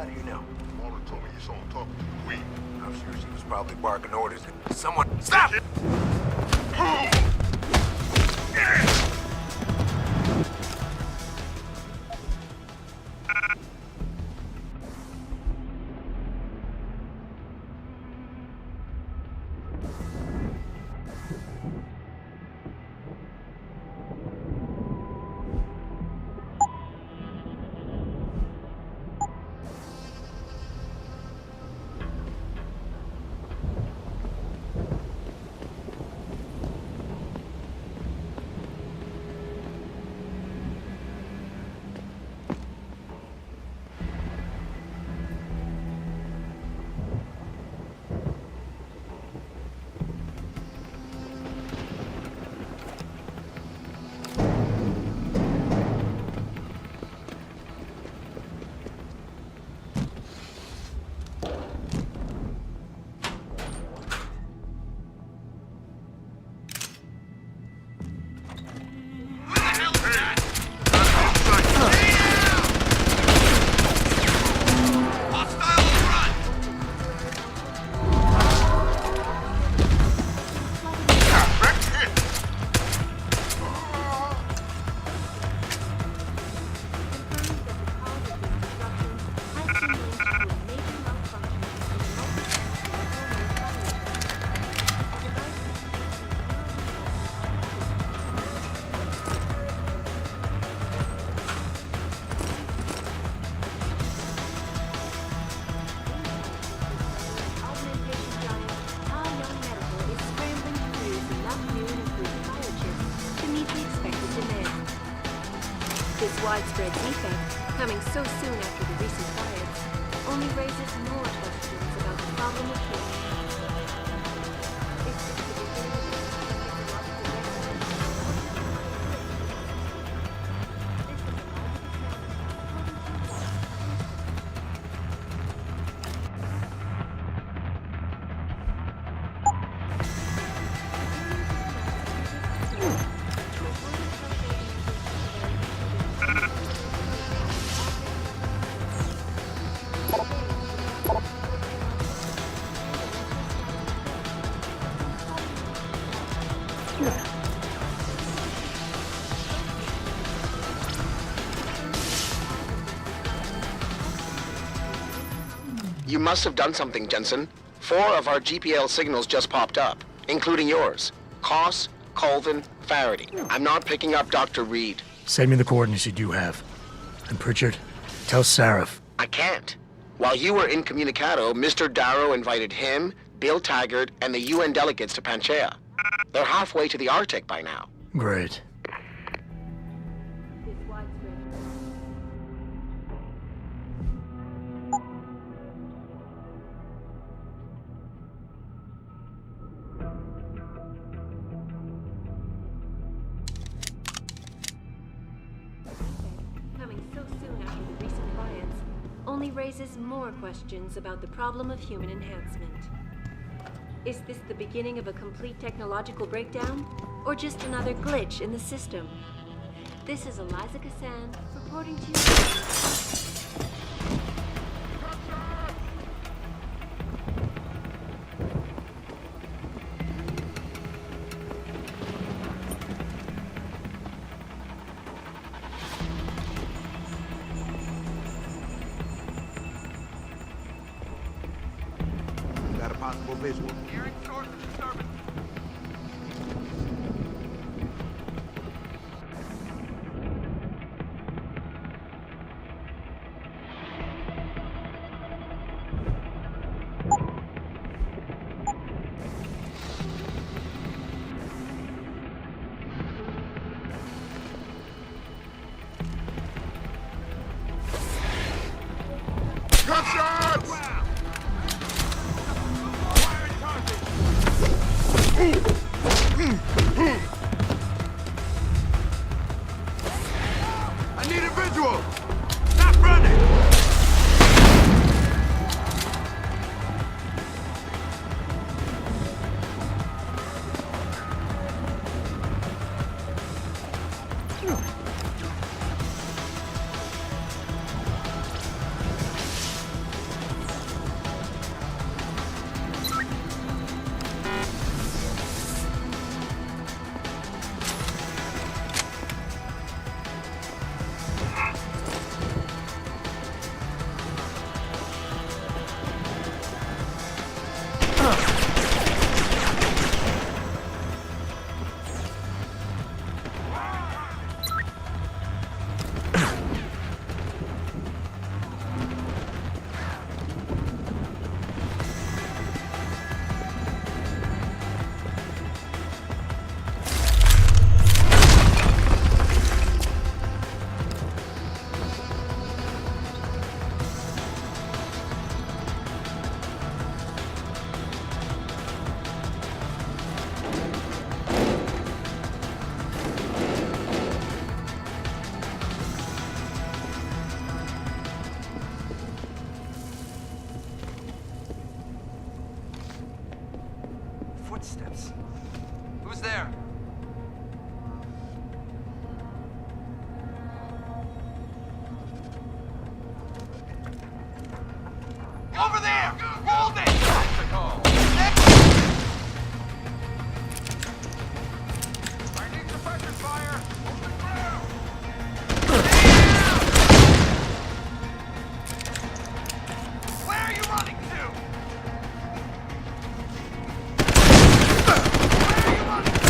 How do you know? Walter told me you saw him talking to the queen. I'm sure she was probably barking orders. Someone... Stop! This widespread defect, coming so soon after the recent riots, only raises more questions about the problem of human. You must have done something, Jensen. 4 of our GPL signals just popped up, including yours. Koss, Colvin, Faherty. I'm not picking up Dr. Reed. Send me the coordinates you do have. And Pritchard, tell Sarif. I can't. While you were incommunicado, Mr. Darrow invited him, Bill Taggart, and the UN delegates to Panchaea. They're halfway to the Arctic by now. Great. Only raises more questions about the problem of human enhancement. Is this the beginning of a complete technological breakdown, or just another glitch in the system? This is Eliza Kassan reporting to you. Possible visual. Hearing source of disturbance. Gunshots! I need a visual! Stop running! Footsteps. Who's there? Over there! Hold it! That's a call. I need suppression fire! Open ground! Where are you running to? Where are you running to?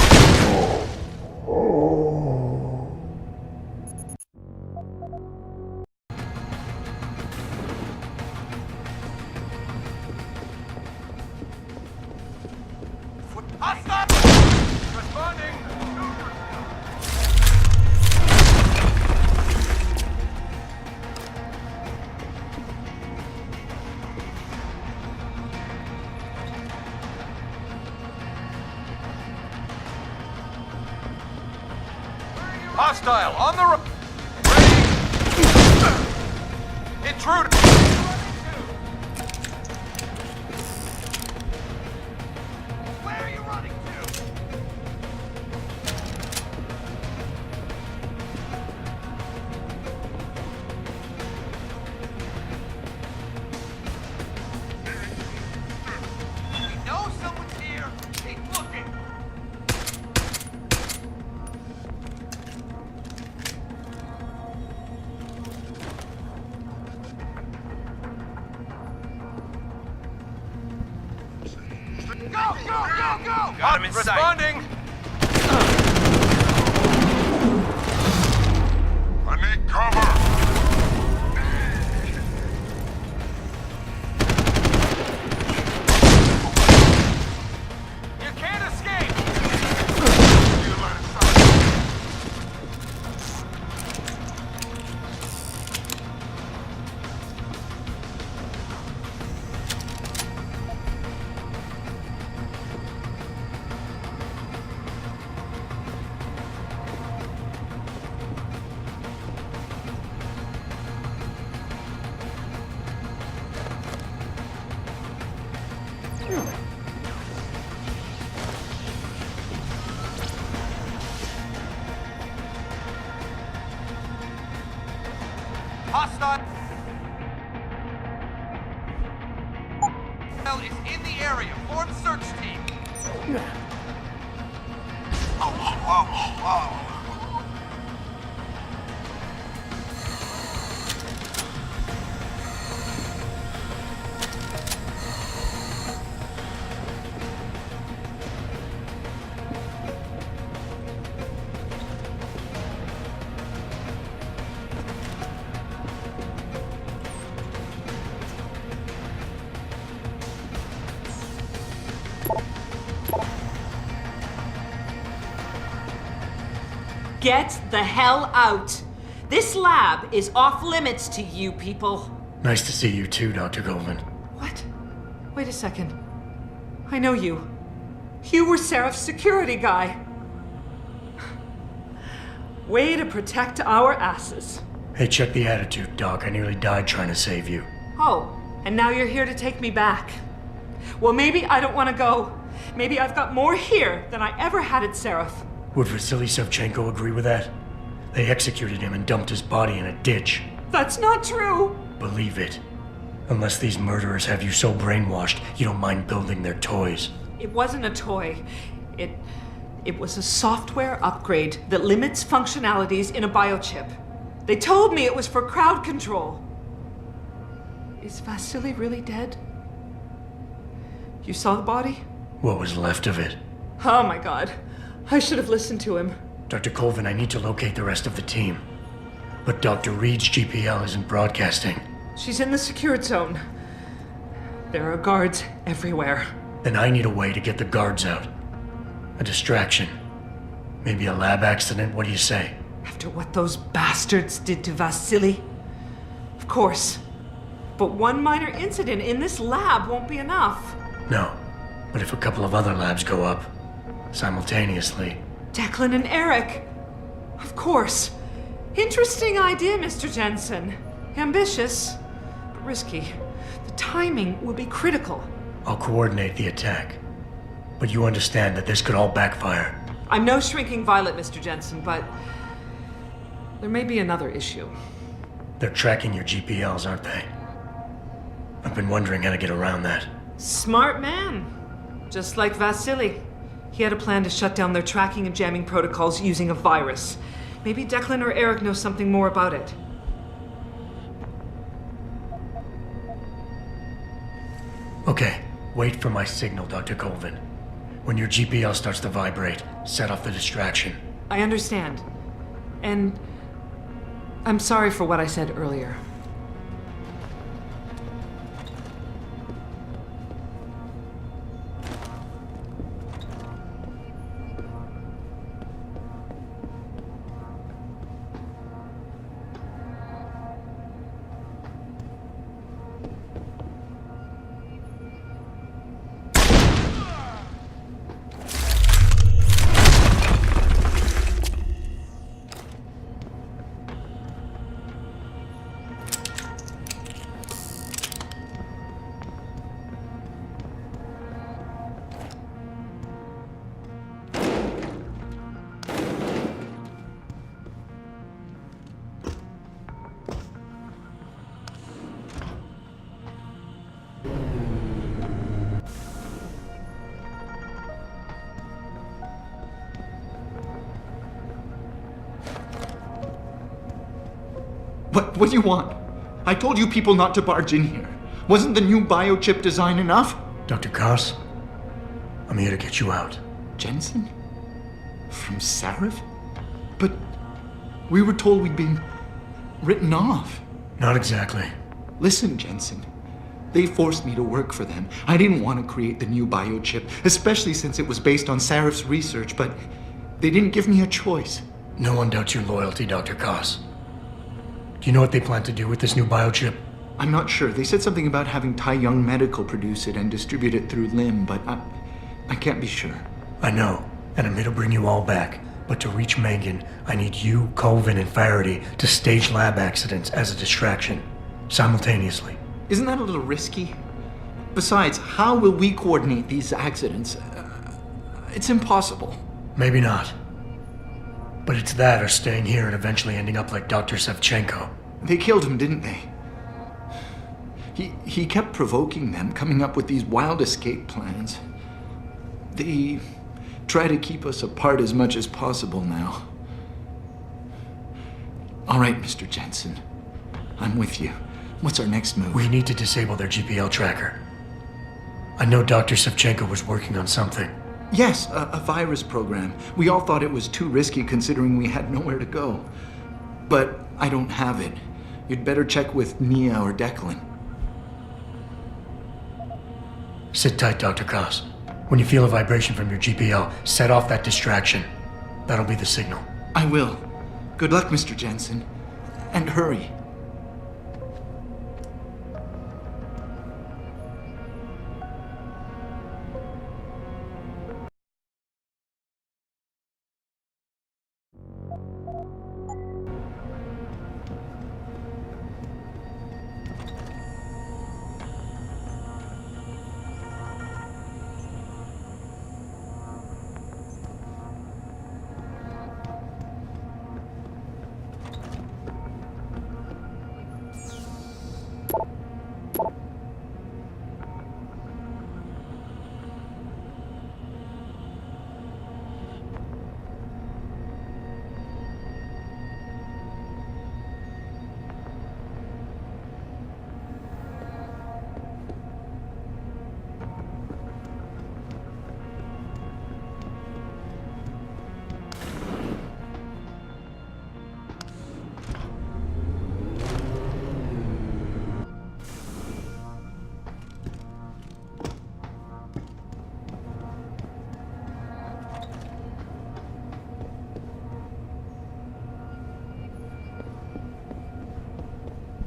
Hostile! Responding! Hostile on the road! Ready! Intruder! Where are you running to? We know someone's here. Keep looking. Go, go, go, go! Got him in responding. I need cover! You can't escape. You line of sight. Hostile is in the area. Form search team. Get the hell out! This lab is off limits to you people. Nice to see you too, Dr. Colvin. What? Wait a second. I know you. You were Seraph's security guy. Way to protect our asses. Hey, check the attitude, Doc. I nearly died trying to save you. Oh, and now you're here to take me back. Well, maybe I don't want to go. Maybe I've got more here than I ever had at Seraph. Would Vasily Savchenko agree with that? They executed him and dumped his body in a ditch. That's not true! Believe it. Unless these murderers have you so brainwashed, you don't mind building their toys. It wasn't a toy. It was a software upgrade that limits functionalities in a biochip. They told me it was for crowd control. Is Vasily really dead? You saw the body? What was left of it? Oh my god. I should have listened to him. Dr. Colvin, I need to locate the rest of the team. But Dr. Reed's GPL isn't broadcasting. She's in the secured zone. There are guards everywhere. Then I need a way to get the guards out. A distraction. Maybe a lab accident, what do you say? After what those bastards did to Vasily? Of course. But one minor incident in this lab won't be enough. No. But if a couple of other labs go up, simultaneously. Declan and Eric. Of course. Interesting idea, Mr. Jensen. Ambitious, but risky. The timing will be critical. I'll coordinate the attack. But you understand that this could all backfire. I'm no shrinking violet, Mr. Jensen, but there may be another issue. They're tracking your GPLs, aren't they? I've been wondering how to get around that. Smart man. Just like Vasily. He had a plan to shut down their tracking and jamming protocols using a virus. Maybe Declan or Eric know something more about it. Okay, wait for my signal, Dr. Colvin. When your GPL starts to vibrate, set off the distraction. I understand. And I'm sorry for what I said earlier. What do you want? I told you people not to barge in here. Wasn't the new biochip design enough? Dr. Koss, I'm here to get you out. Jensen? From Sarif? But we were told we'd been written off. Not exactly. Listen, Jensen. They forced me to work for them. I didn't want to create the new biochip, especially since it was based on Sarif's research, but they didn't give me a choice. No one doubts your loyalty, Dr. Koss. Do you know what they plan to do with this new biochip? I'm not sure. They said something about having HYRON Medical produce it and distribute it through LIM, but I can't be sure. I know, and I'm here to bring you all back. But to reach Megan, I need you, Colvin, and Faherty to stage lab accidents as a distraction, simultaneously. Isn't that a little risky? Besides, how will we coordinate these accidents? It's impossible. Maybe not. But it's that or staying here and eventually ending up like Dr. Sevchenko. They killed him, didn't they? He kept provoking them, coming up with these wild escape plans. They try to keep us apart as much as possible now. All right, Mr. Jensen. I'm with you. What's our next move? We need to disable their GPL tracker. I know Dr. Sevchenko was working on something. Yes, a virus program. We all thought it was too risky considering we had nowhere to go. But I don't have it. You'd better check with Nia or Declan. Sit tight, Dr. Koss. When you feel a vibration from your GPL, set off that distraction. That'll be the signal. I will. Good luck, Mr. Jensen. And hurry.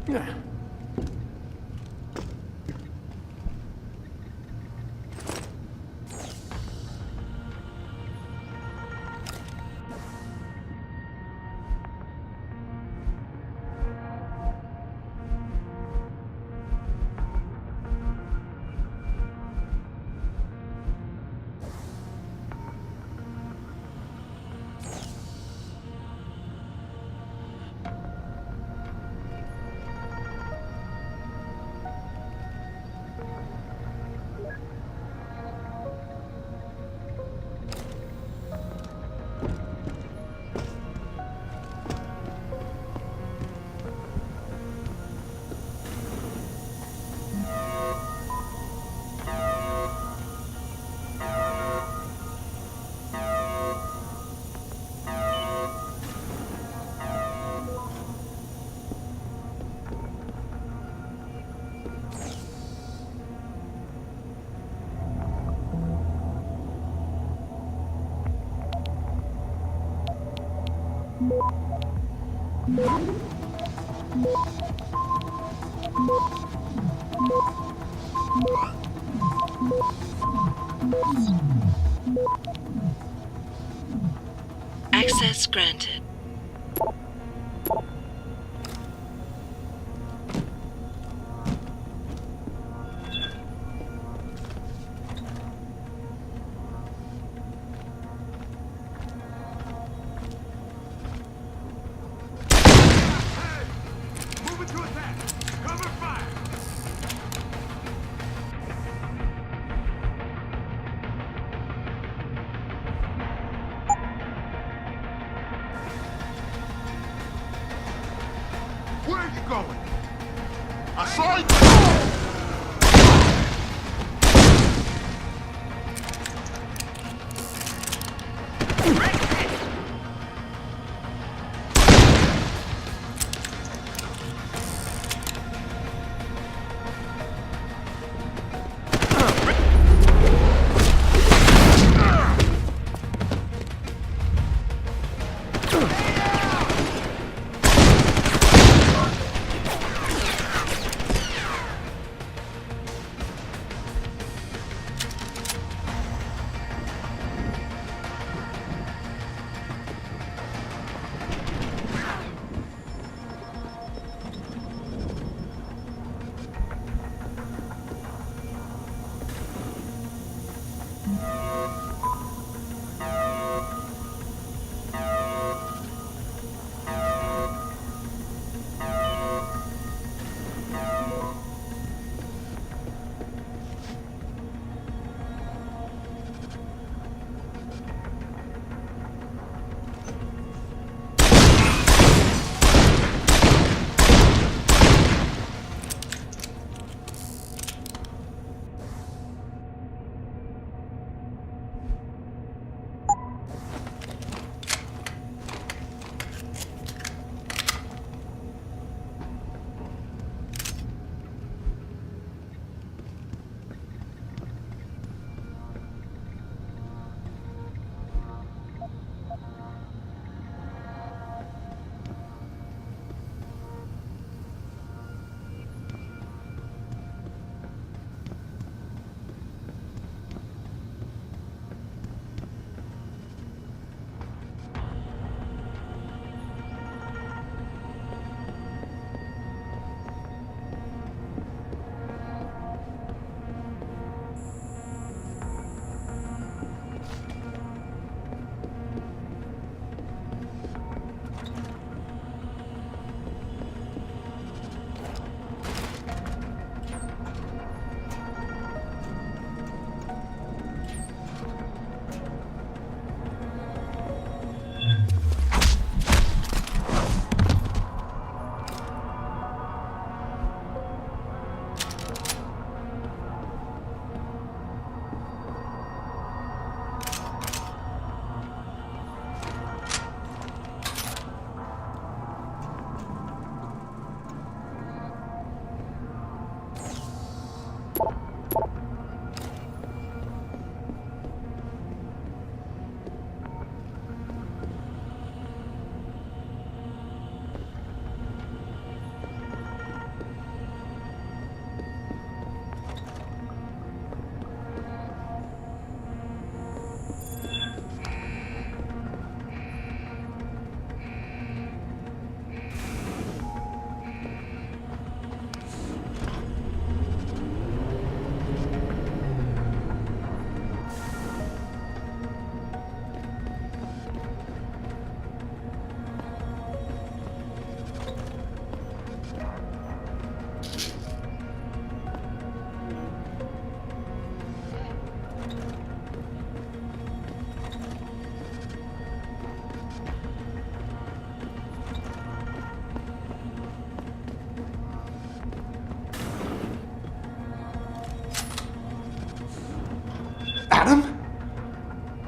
Yeah. Access granted. Moving to attack. Cover fire. Where are you going? I saw you!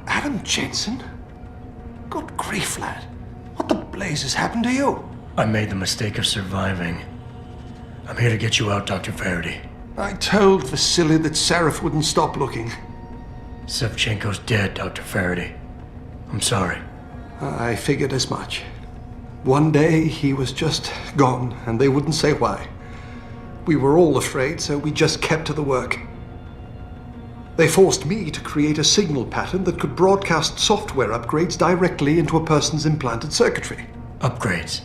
Adam Jensen? Good grief, lad. What the blazes happened to you? I made the mistake of surviving. I'm here to get you out, Dr. Faherty. I told Vasily that Sarif wouldn't stop looking. Sevchenko's dead, Dr. Faherty. I'm sorry. I figured as much. One day he was just gone, and they wouldn't say why. We were all afraid, so we just kept to the work. They forced me to create a signal pattern that could broadcast software upgrades directly into a person's implanted circuitry. Upgrades?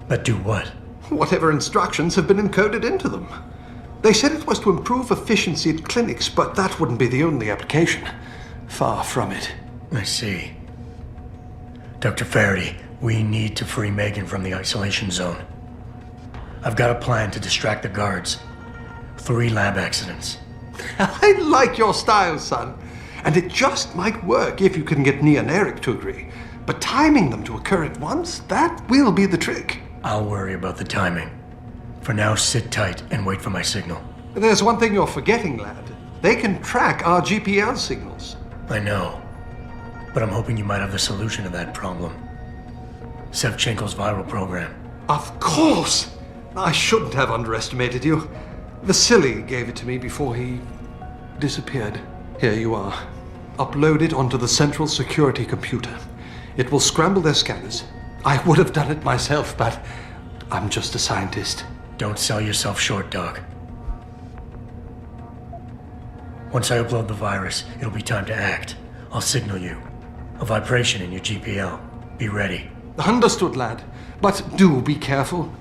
But do what? Whatever instructions have been encoded into them. They said it was to improve efficiency at clinics, but that wouldn't be the only application. Far from it. I see. Dr. Faherty, we need to free Megan from the isolation zone. I've got a plan to distract the guards. 3 lab accidents. I like your style, son. And it just might work if you can get Nia and Eric to agree. But timing them to occur at once, that will be the trick. I'll worry about the timing. For now, sit tight and wait for my signal. There's one thing you're forgetting, lad. They can track our GPL signals. I know. But I'm hoping you might have the solution to that problem. Sevchenko's viral program. Of course! I shouldn't have underestimated you. Vasily gave it to me before he disappeared. Here you are. Upload it onto the central security computer. It will scramble their scanners. I would have done it myself, but I'm just a scientist. Don't sell yourself short, Doc. Once I upload the virus, it'll be time to act. I'll signal you. A vibration in your GPL. Be ready. Understood, lad. But do be careful.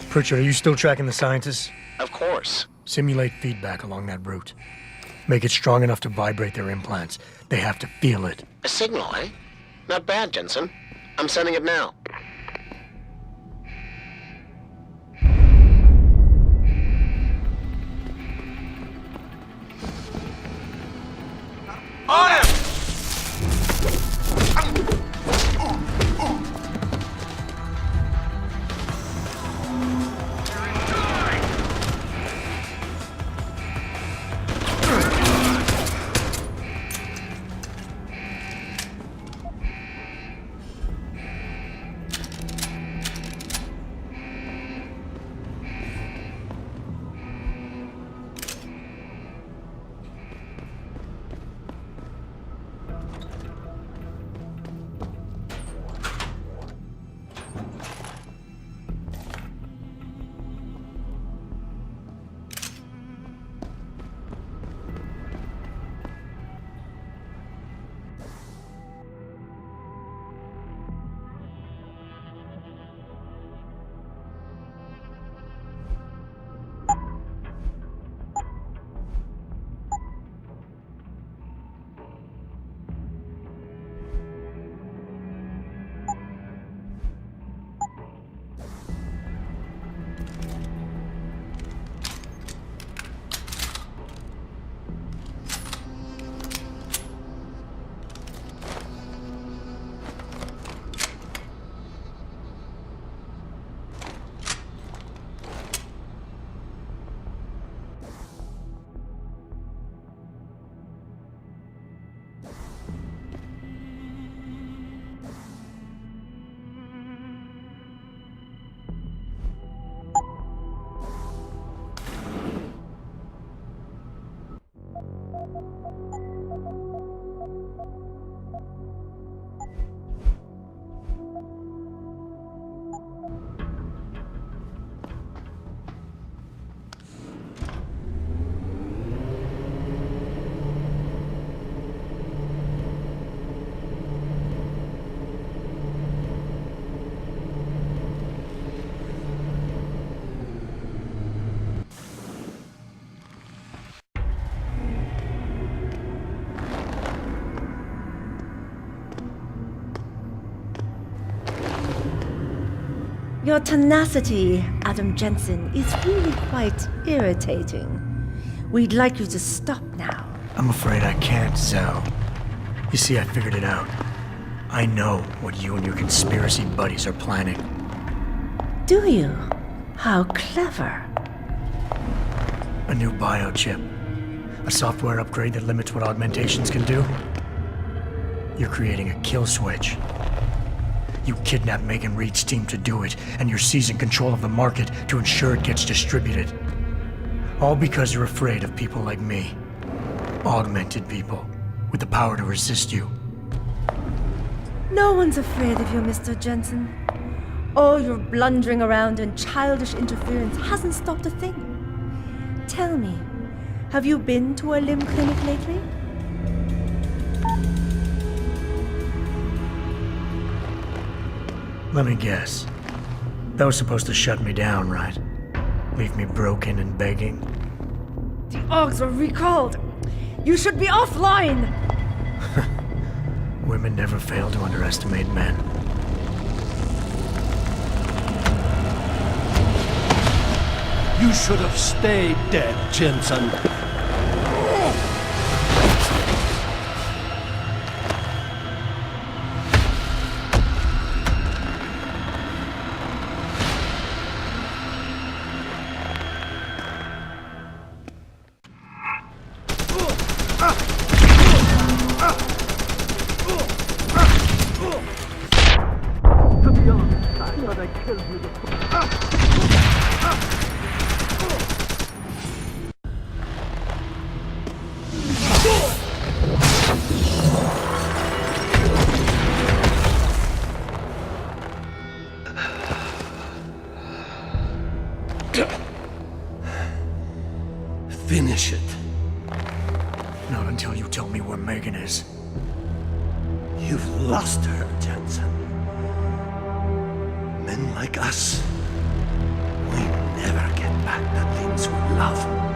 Pritchard, are you still tracking the scientists? Of course. Simulate feedback along that route. Make it strong enough to vibrate their implants. They have to feel it. A signal, eh? Not bad, Jensen. I'm sending it now. On him! Your tenacity, Adam Jensen, is really quite irritating. We'd like you to stop now. I'm afraid I can't, Zhao. You see, I figured it out. I know what you and your conspiracy buddies are planning. Do you? How clever. A new biochip. A software upgrade that limits what augmentations can do. You're creating a kill switch. You kidnapped Megan Reed's team to do it, and you're seizing control of the market to ensure it gets distributed. All because you're afraid of people like me. Augmented people, with the power to resist you. No one's afraid of you, Mr. Jensen. All your blundering around and childish interference hasn't stopped a thing. Tell me, have you been to a limb clinic lately? Let me guess. That was supposed to shut me down, right? Leave me broken and begging? The Augs were recalled. You should be offline! Women never fail to underestimate men. You should have stayed dead, Jensen. Finish it. Not until you tell me where Megan is. You've lost her, Jensen. Men like us, we never get back the things we love.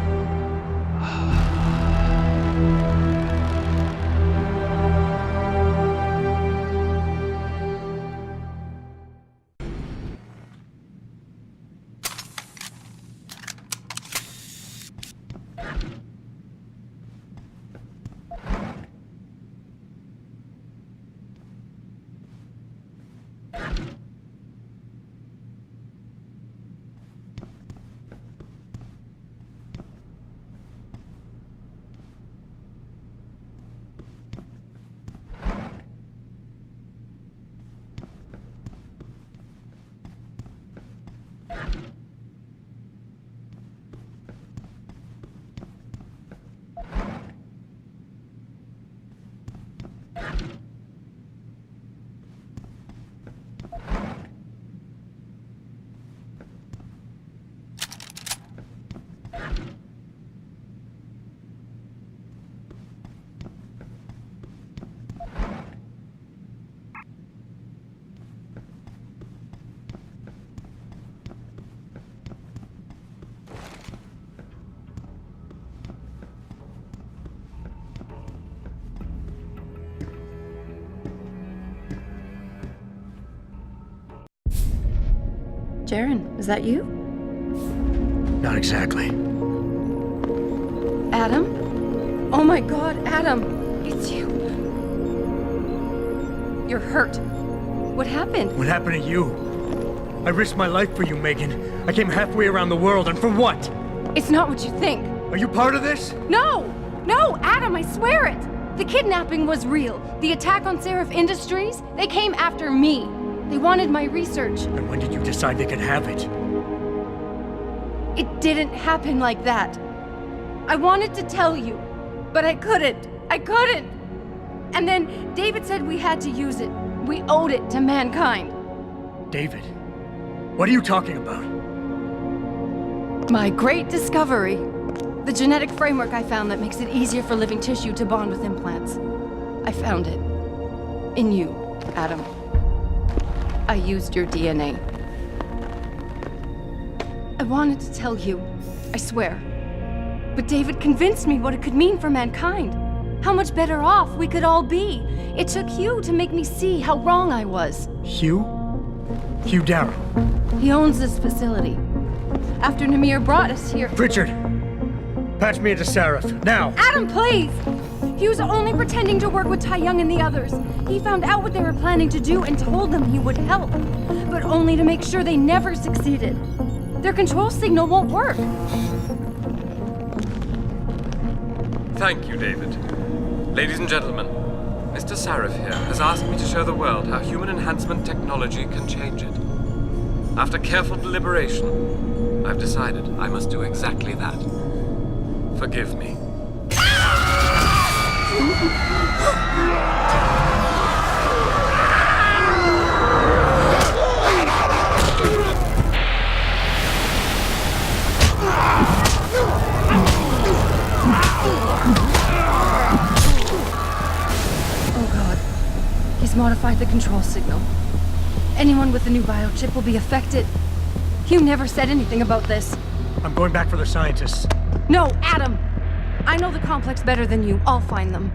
Jaren, is that you? Not exactly. Adam? Oh my god, Adam! It's you! You're hurt. What happened? What happened to you? I risked my life for you, Megan. I came halfway around the world, and for what? It's not what you think. Are you part of this? No! No, Adam, I swear it! The kidnapping was real. The attack on Seraph Industries, they came after me. They wanted my research. And when did you decide they could have it? It didn't happen like that. I wanted to tell you, but I couldn't. I couldn't! And then David said we had to use it. We owed it to mankind. David? What are you talking about? My great discovery. The genetic framework I found that makes it easier for living tissue to bond with implants. I found it. In you, Adam. I used your DNA. I wanted to tell you, I swear. But David convinced me what it could mean for mankind. How much better off we could all be. It took HUGH to make me see how wrong I was. HUGH? HUGH Darrow. He owns this facility. After Namir brought us here... Richard! Patch me into Seraph, now! Adam, please! He was only pretending to work with Tai Young and the others. He found out what they were planning to do and told them he would help. But only to make sure they never succeeded. Their control signal won't work. Thank you, David. Ladies and gentlemen, Mr. Seraph here has asked me to show the world how human enhancement technology can change it. After careful deliberation, I've decided I must do exactly that. Forgive me. Oh god. He's modified the control signal. Anyone with the new biochip will be affected. HUGH never said anything about this. I'm going back for the scientists. No, Adam! I know the complex better than you. I'll find them.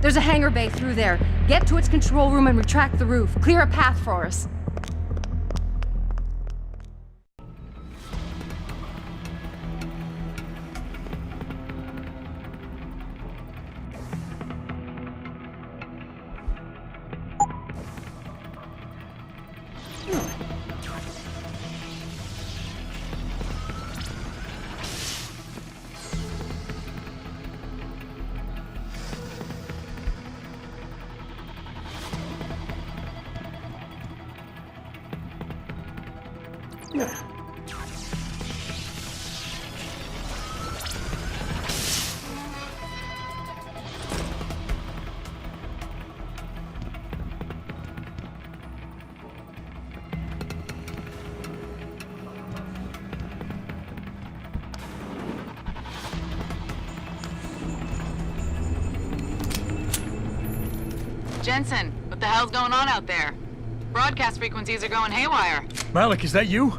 There's a hangar bay through there. Get to its control room and retract the roof. Clear a path for us. Jensen, what the hell's going on out there? Broadcast frequencies are going haywire. Malik, is that you?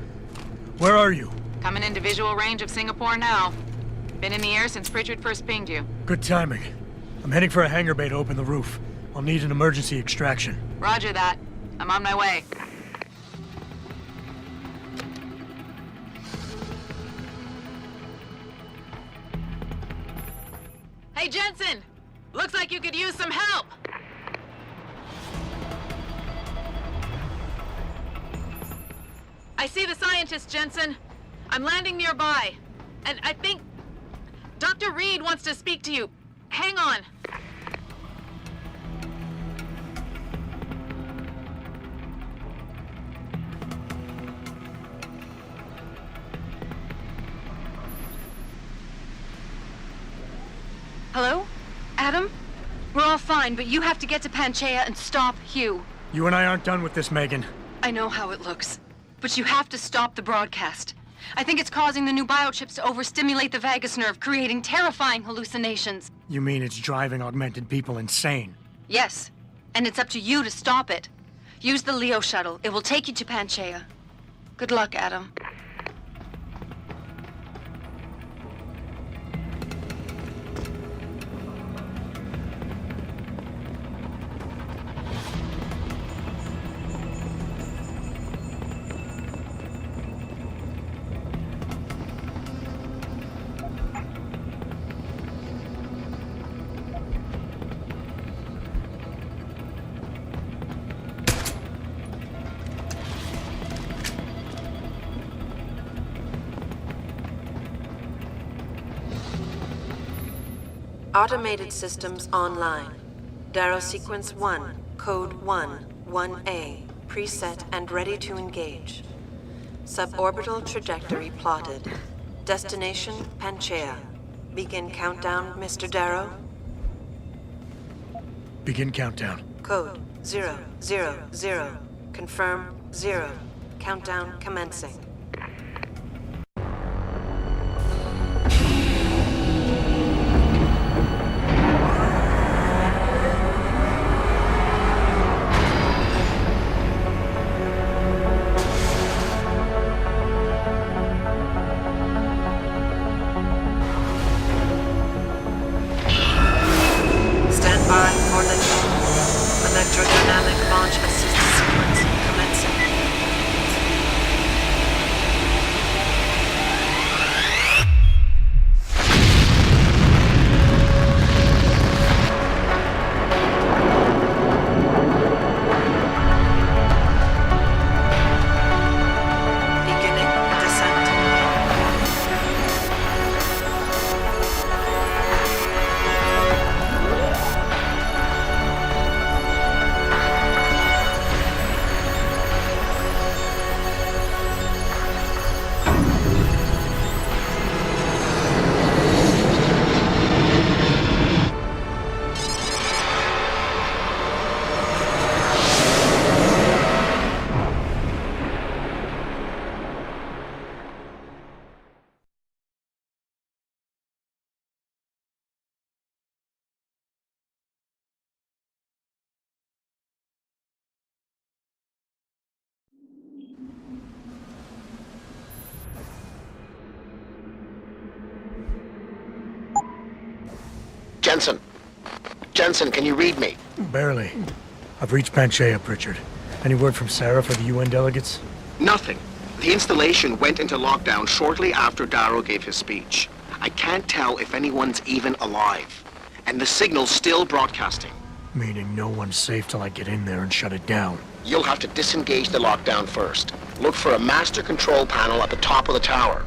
Where are you? Coming into visual range of Singapore now. Been in the air since Pritchard first pinged you. Good timing. I'm heading for a hangar bay to open the roof. I'll need an emergency extraction. Roger that. I'm on my way. Hey, Jensen! Looks like you could use some help! I see the scientist, Jensen. I'm landing nearby. And I think Dr. Reed wants to speak to you. Hang on. Hello? Adam? We're all fine, but you have to get to Panchaea and stop Hugh. You and I aren't done with this, Megan. I know how it looks, but you have to stop the broadcast. I think it's causing the new biochips to overstimulate the vagus nerve, creating terrifying hallucinations. You mean it's driving augmented people insane? Yes, and it's up to you to stop it. Use the Leo shuttle. It will take you to Panchaea. Good luck, Adam. Automated systems online. Darrow sequence 1, code 1, 1A, preset and ready to engage. Suborbital trajectory plotted. Destination Panchaea. Begin countdown, Mr. Darrow. Begin countdown. Code 0, 0, 0. Confirm 0. Countdown commencing. Electrodynamic launch assist sequence commencing. Jensen! Jensen, can you read me? Barely. I've reached Panchaea, Pritchard. Any word from Sarah for the UN delegates? Nothing. The installation went into lockdown shortly after Darrow gave his speech. I can't tell if anyone's even alive. And the signal's still broadcasting. Meaning no one's safe till I get in there and shut it down. You'll have to disengage the lockdown first. Look for a master control panel at the top of the tower.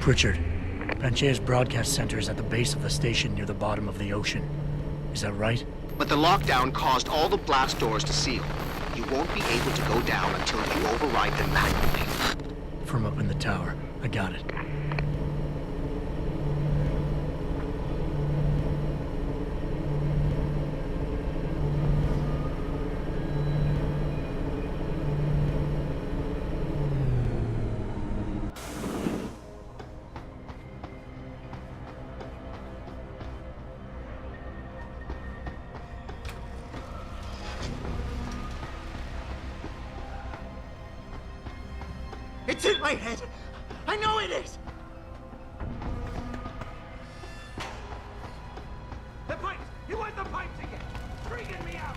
Pritchard, Panchaea's broadcast center is at the base of the station near the bottom of the ocean. Is that right? But the lockdown caused all the blast doors to seal. You won't be able to go down until you override them manually. From up in the tower. I got it. It's in my head. I know it is. The pipes! You want the pipes again? Freaking me out!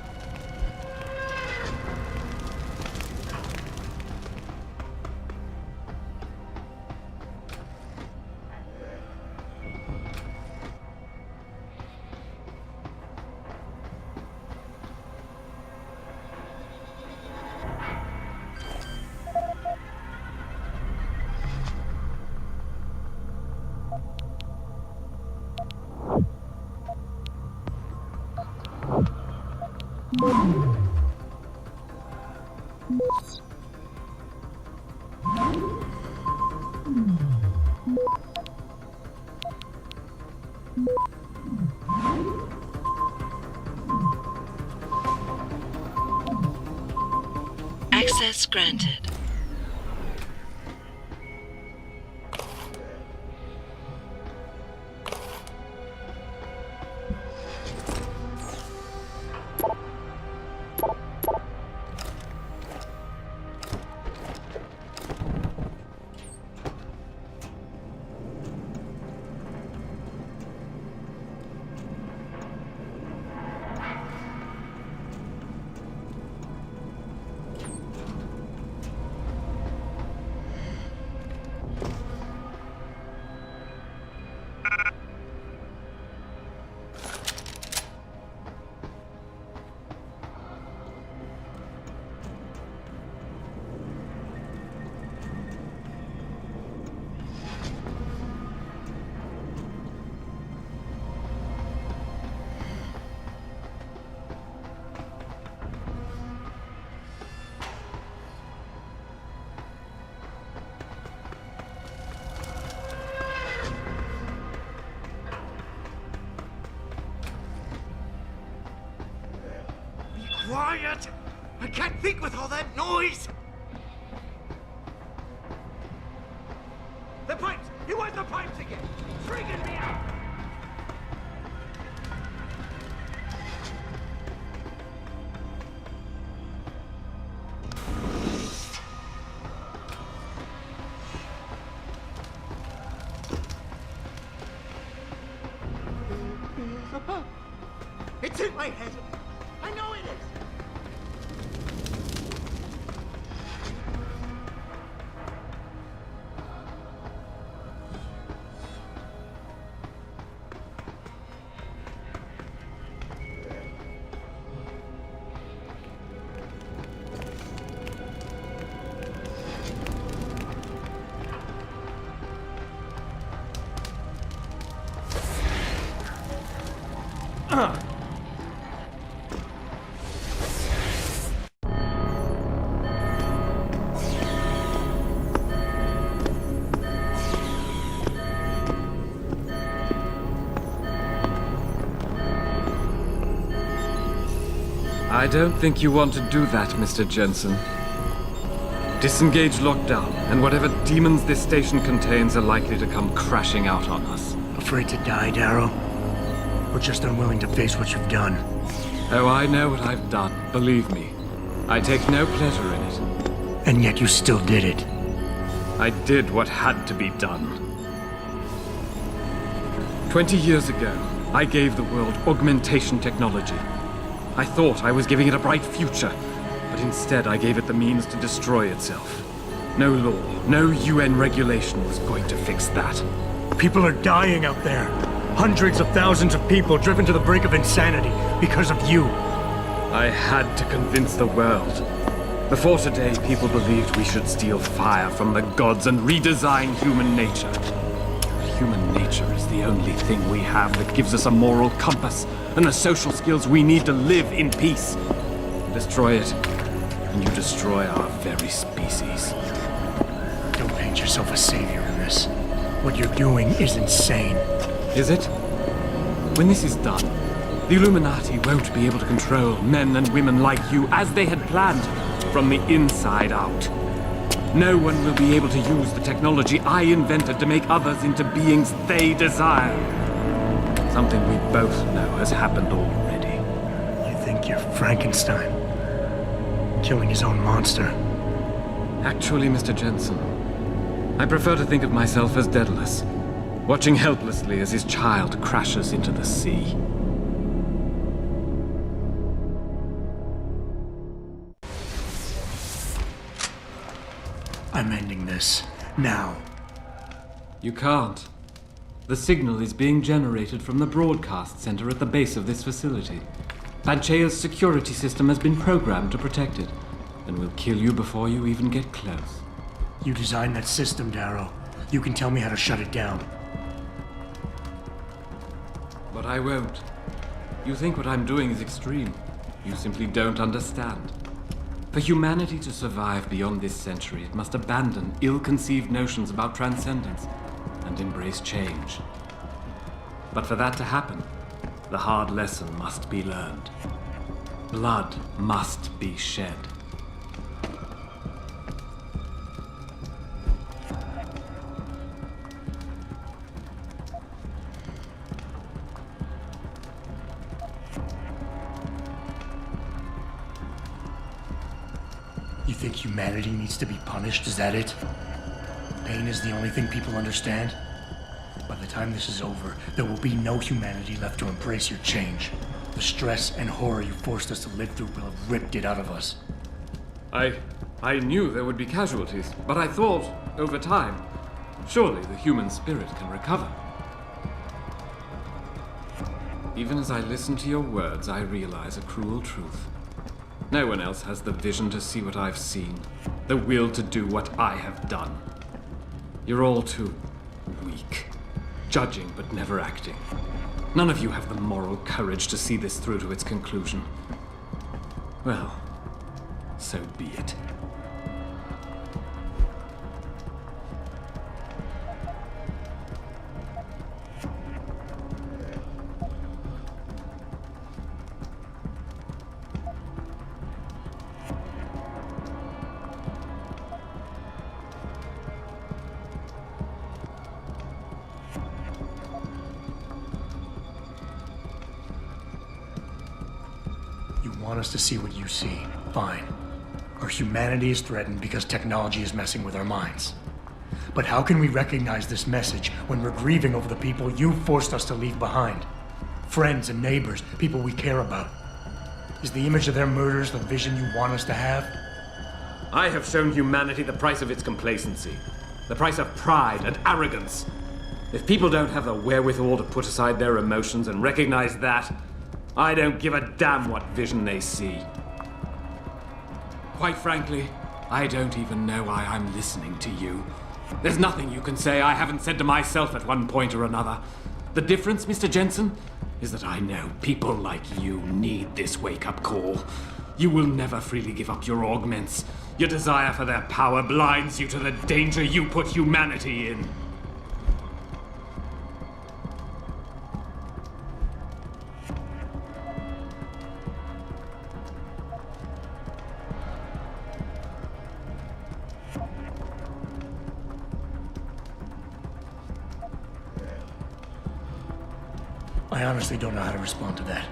Access granted. Quiet! I can't think with all that noise! The pipes! You want the pipes again? Freaking me out! It's in my head! I know it is! I don't think you want to do that, Mr. Jensen. Disengage lockdown, and whatever demons this station contains are likely to come crashing out on us. Afraid to die, Darrow? Or just unwilling to face what you've done? Oh, I know what I've done, believe me. I take no pleasure in it. And yet you still did it. I did what had to be done. 20 years ago, I gave the world augmentation technology. I thought I was giving it a bright future, but instead I gave it the means to destroy itself. No law, no UN regulation was going to fix that. People are dying out there. Hundreds of thousands of people driven to the brink of insanity because of you. I had to convince the world. Before today, people believed we should steal fire from the gods and redesign human nature. But human nature is the only thing we have that gives us a moral compass and the social skills we need to live in peace. Destroy it, and you destroy our very species. Don't paint yourself a savior in this. What you're doing is insane. Is it? When this is done, the Illuminati won't be able to control men and women like you as they had planned, from the inside out. No one will be able to use the technology I invented to make others into beings they desire. Something we both know has happened already. You think you're Frankenstein? Killing his own monster? Actually, Mr. Jensen, I prefer to think of myself as Daedalus, watching helplessly as his child crashes into the sea. I'm ending this. Now. You can't. The signal is being generated from the broadcast center at the base of this facility. Panchaea's security system has been programmed to protect it, and will kill you before you even get close. You designed that system, Darrow. You can tell me how to shut it down. But I won't. You think what I'm doing is extreme. You simply don't understand. For humanity to survive beyond this century, it must abandon ill-conceived notions about transcendence and embrace change. But for that to happen, the hard lesson must be learned. Blood must be shed. You think humanity needs to be punished? Is that it? Pain is the only thing people understand? By the time this is over, there will be no humanity left to embrace your change. The stress and horror you forced us to live through will have ripped it out of us. I knew there would be casualties, but I thought, over time, surely the human spirit can recover. Even as I listen to your words, I realize a cruel truth. No one else has the vision to see what I've seen, the will to do what I have done. You're all too weak, judging but never acting. None of you have the moral courage to see this through to its conclusion. Well, so be it. Want us to see what you see. Fine. Our humanity is threatened because technology is messing with our minds. But how can we recognize this message when we're grieving over the people you forced us to leave behind? Friends and neighbors, people we care about. Is the image of their murders the vision you want us to have? I have shown humanity the price of its complacency. The price of pride and arrogance. If people don't have the wherewithal to put aside their emotions and recognize that, I don't give a damn what vision they see. Quite frankly, I don't even know why I'm listening to you. There's nothing you can say I haven't said to myself at one point or another. The difference, Mr. Jensen, is that I know people like you need this wake-up call. You will never freely give up your augments. Your desire for their power blinds you to the danger you put humanity in. I honestly don't know how to respond to that.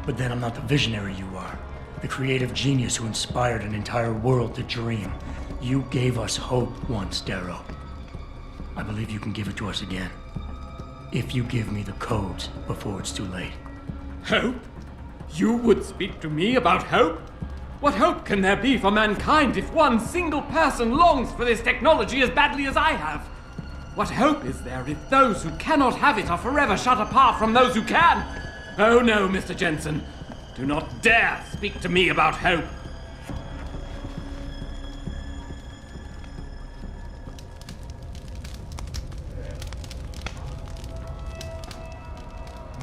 But then I'm not the visionary you are. The creative genius who inspired an entire world to dream. You gave us hope once, Darrow. I believe you can give it to us again. If you give me the codes before it's too late. Hope? You would speak to me about hope? What hope can there be for mankind if one single person longs for this technology as badly as I have? What hope is there if those who cannot have it are forever shut apart from those who can? Oh no, Mr. Jensen. Do not dare speak to me about hope.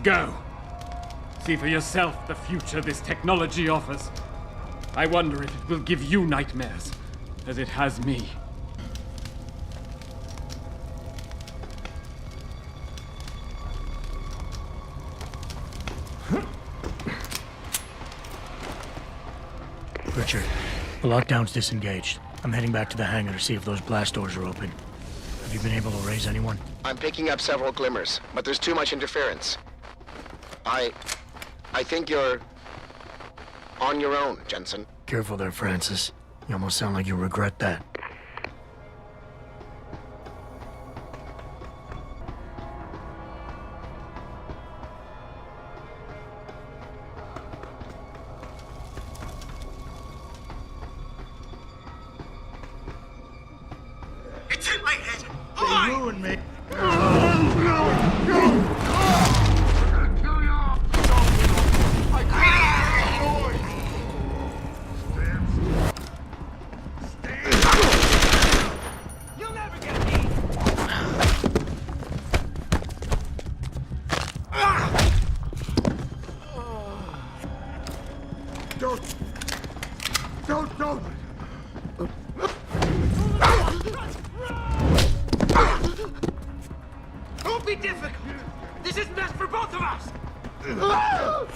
Go. See for yourself the future this technology offers. I wonder if it will give you nightmares, as it has me. Richard, the lockdown's disengaged. I'm heading back to the hangar to see if those blast doors are open. Have you been able to raise anyone? I'm picking up several glimmers, but there's too much interference. I think you're on your own, Jensen. Careful there, Francis. You almost sound like you regret that. It's in my head. They ruined me. Don't! Don't be difficult. This is best for both of us. Don't!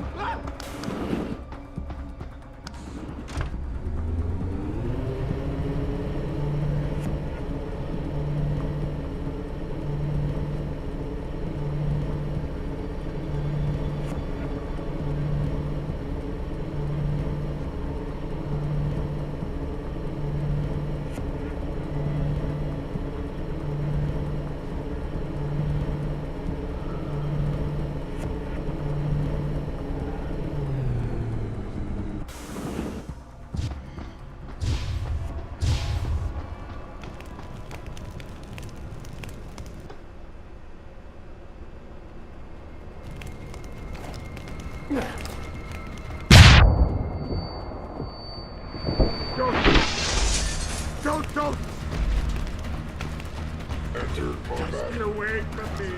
Enter combat. Just get away from me.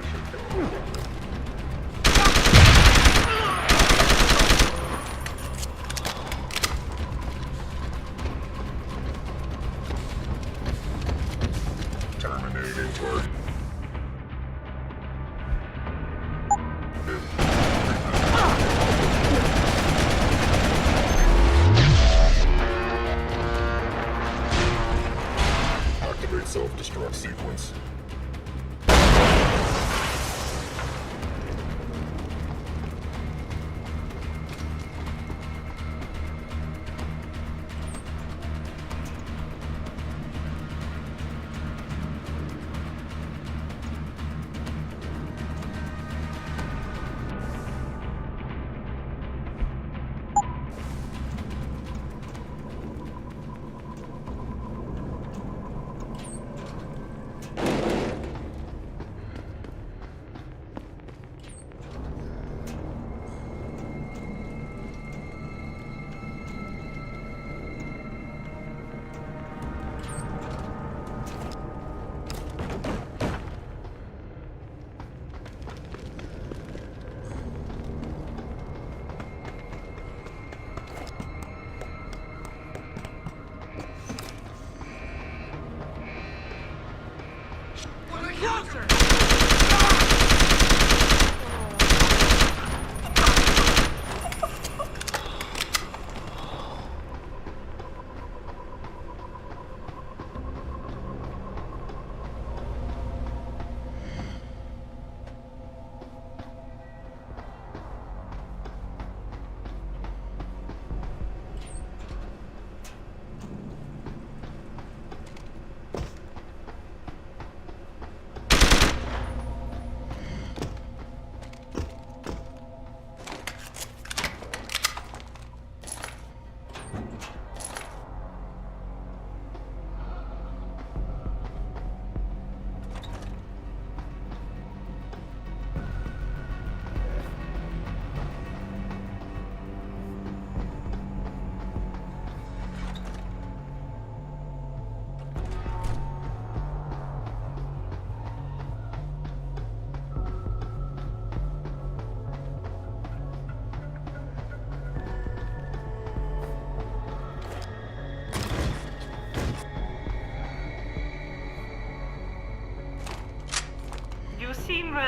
Terminating target. Activate self-destruct sequence.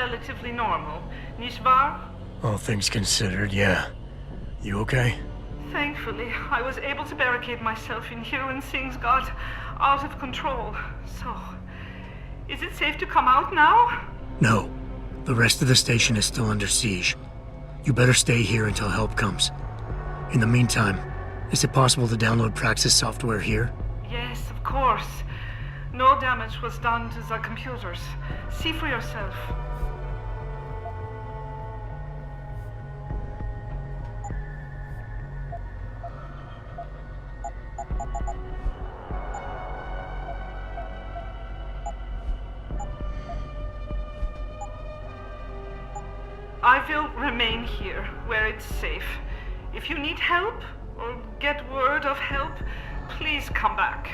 relatively normal, nicht wahr? All things considered, yeah. You okay? Thankfully, I was able to barricade myself in here when things got out of control. So, is it safe to come out now? No. The rest of the station is still under siege. You better stay here until help comes. In the meantime, is it possible to download Praxis software here? Yes, of course. No damage was done to the computers. See for yourself. I will remain here, where it's safe. If you need help, or get word of help, please come back.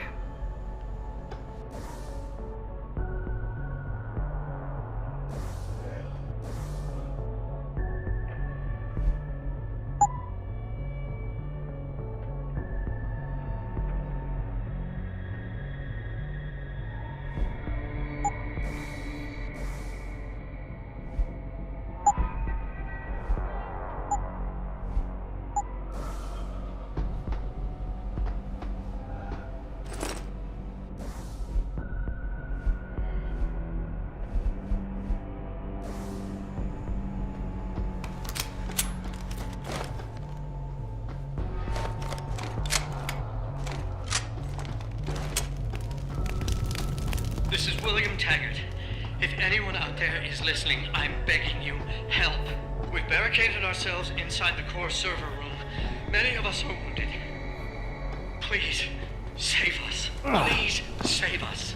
This is William Taggart. If anyone out there is listening, I'm begging you, help. We've barricaded ourselves inside the core server room. Many of us are wounded. Please, save us. Please, save us.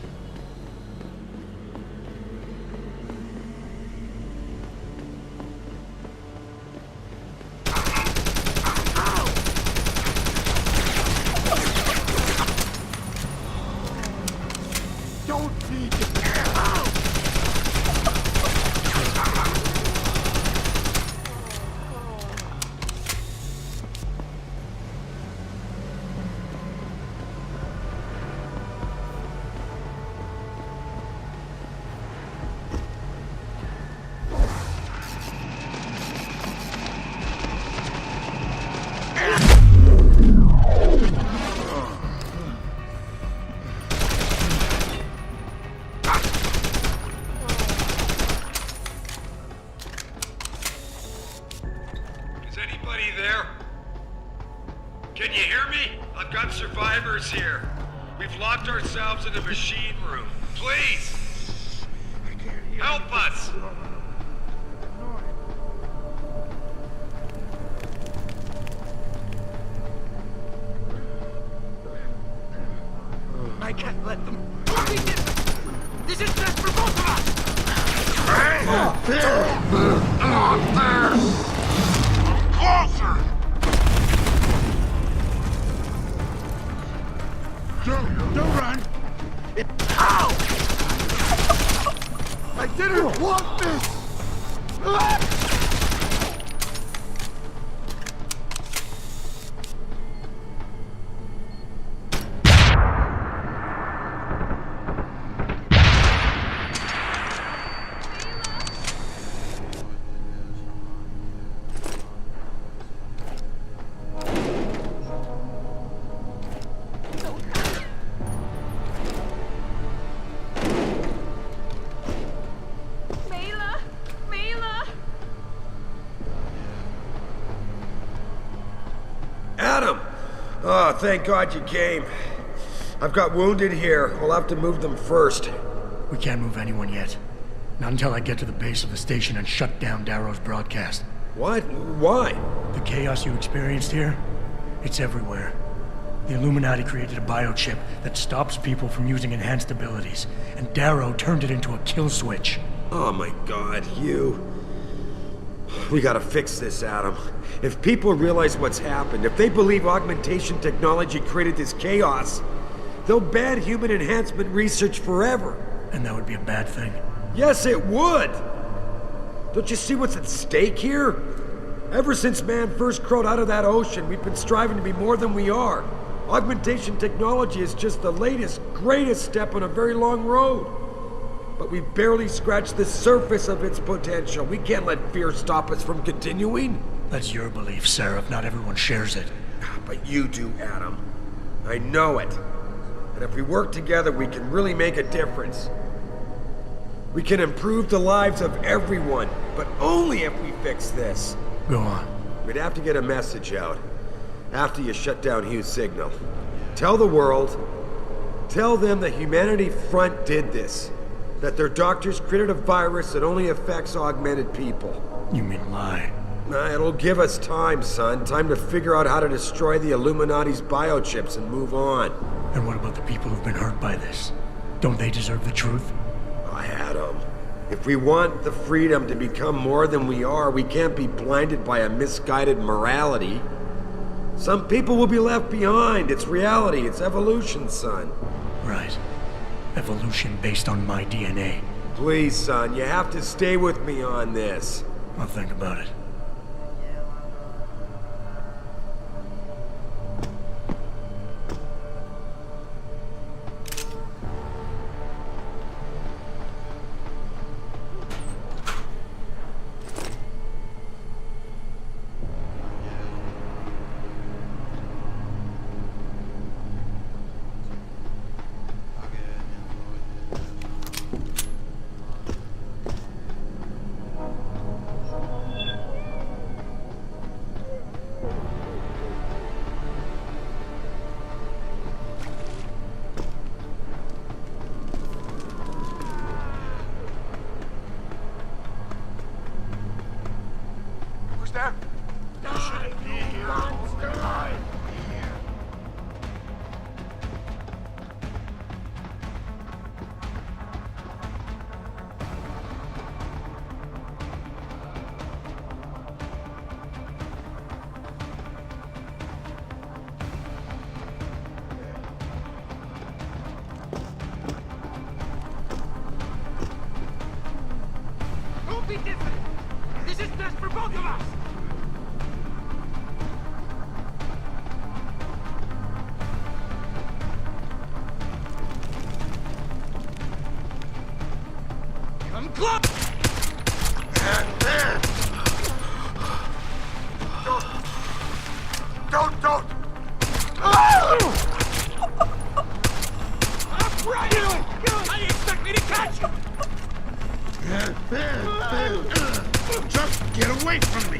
Here. We've locked ourselves in the machine room. Please! Help us! I can't let them. This is just for both of us! Closer! Don't run! Ow! I didn't want this! Oh, thank God you came. I've got wounded here. We'll have to move them first. We can't move anyone yet. Not until I get to the base of the station and shut down Darrow's broadcast. What? Why? The chaos you experienced here, it's everywhere. The Illuminati created a biochip that stops people from using enhanced abilities, and Darrow turned it into a kill switch. Oh my God, you... We gotta fix this, Adam. If people realize what's happened, if they believe augmentation technology created this chaos, they'll ban human enhancement research forever. And that would be a bad thing? Yes, it would! Don't you see what's at stake here? Ever since man first crawled out of that ocean, we've been striving to be more than we are. Augmentation technology is just the latest, greatest step on a very long road. but we've barely scratched the surface of its potential. We can't let fear stop us from continuing. That's your belief, Seraph. Not everyone shares it. But you do, Adam. I know it. And if we work together, we can really make a difference. We can improve the lives of everyone, but only if we fix this. Go on. We'd have to get a message out after you shut down HUGH's signal. Tell the world, tell them the Humanity Front did this. That their doctors created a virus that only affects augmented people. You mean lie? It'll give us time, son. Time to figure out how to destroy the Illuminati's biochips and move on. And what about the people who've been hurt by this? Don't they deserve the truth? Adam, if we want the freedom to become more than we are, we can't be blinded by a misguided morality. Some people will be left behind. It's reality. It's evolution, son. Right. Evolution based on my DNA. Please, son, you have to stay with me on this. I'll think about it. Be different. This is best for both of us. Come close. And then. Don't. Right. How do you expect me to catch you? Just get away from me!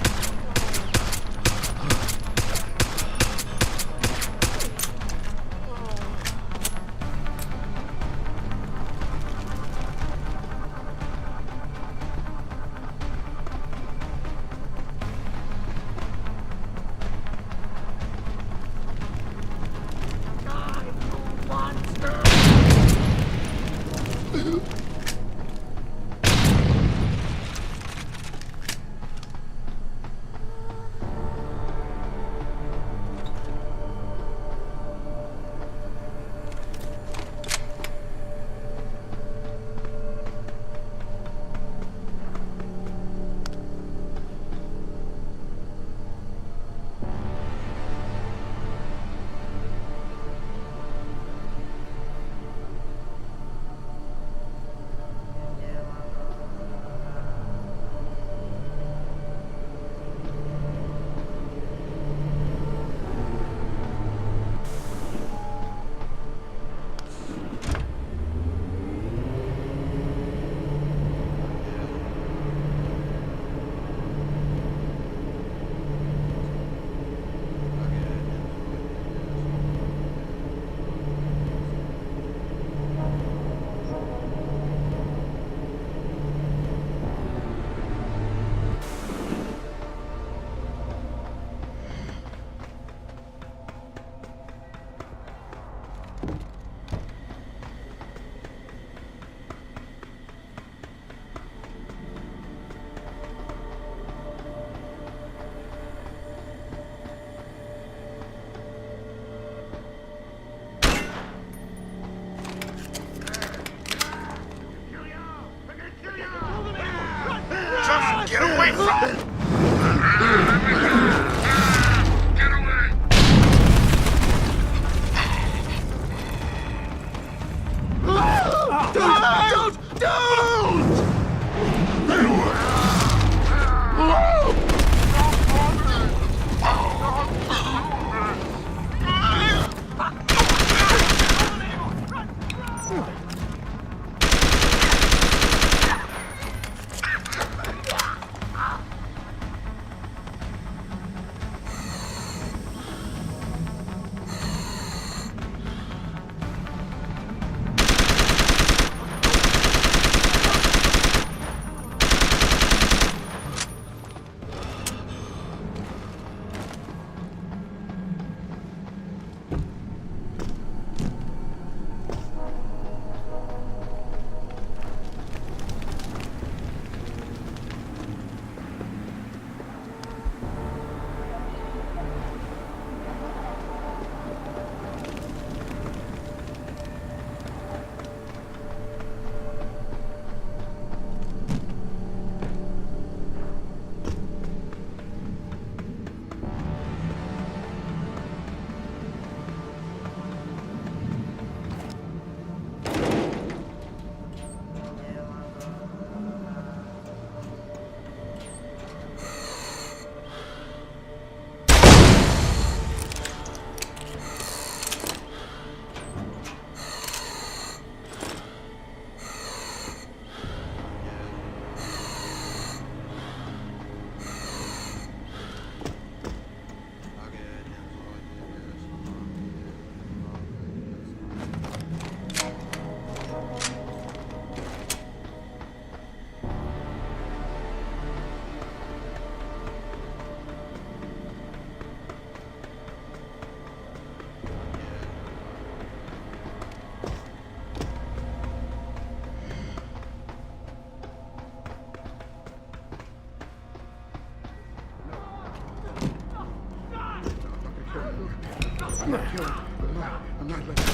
I'm not letting...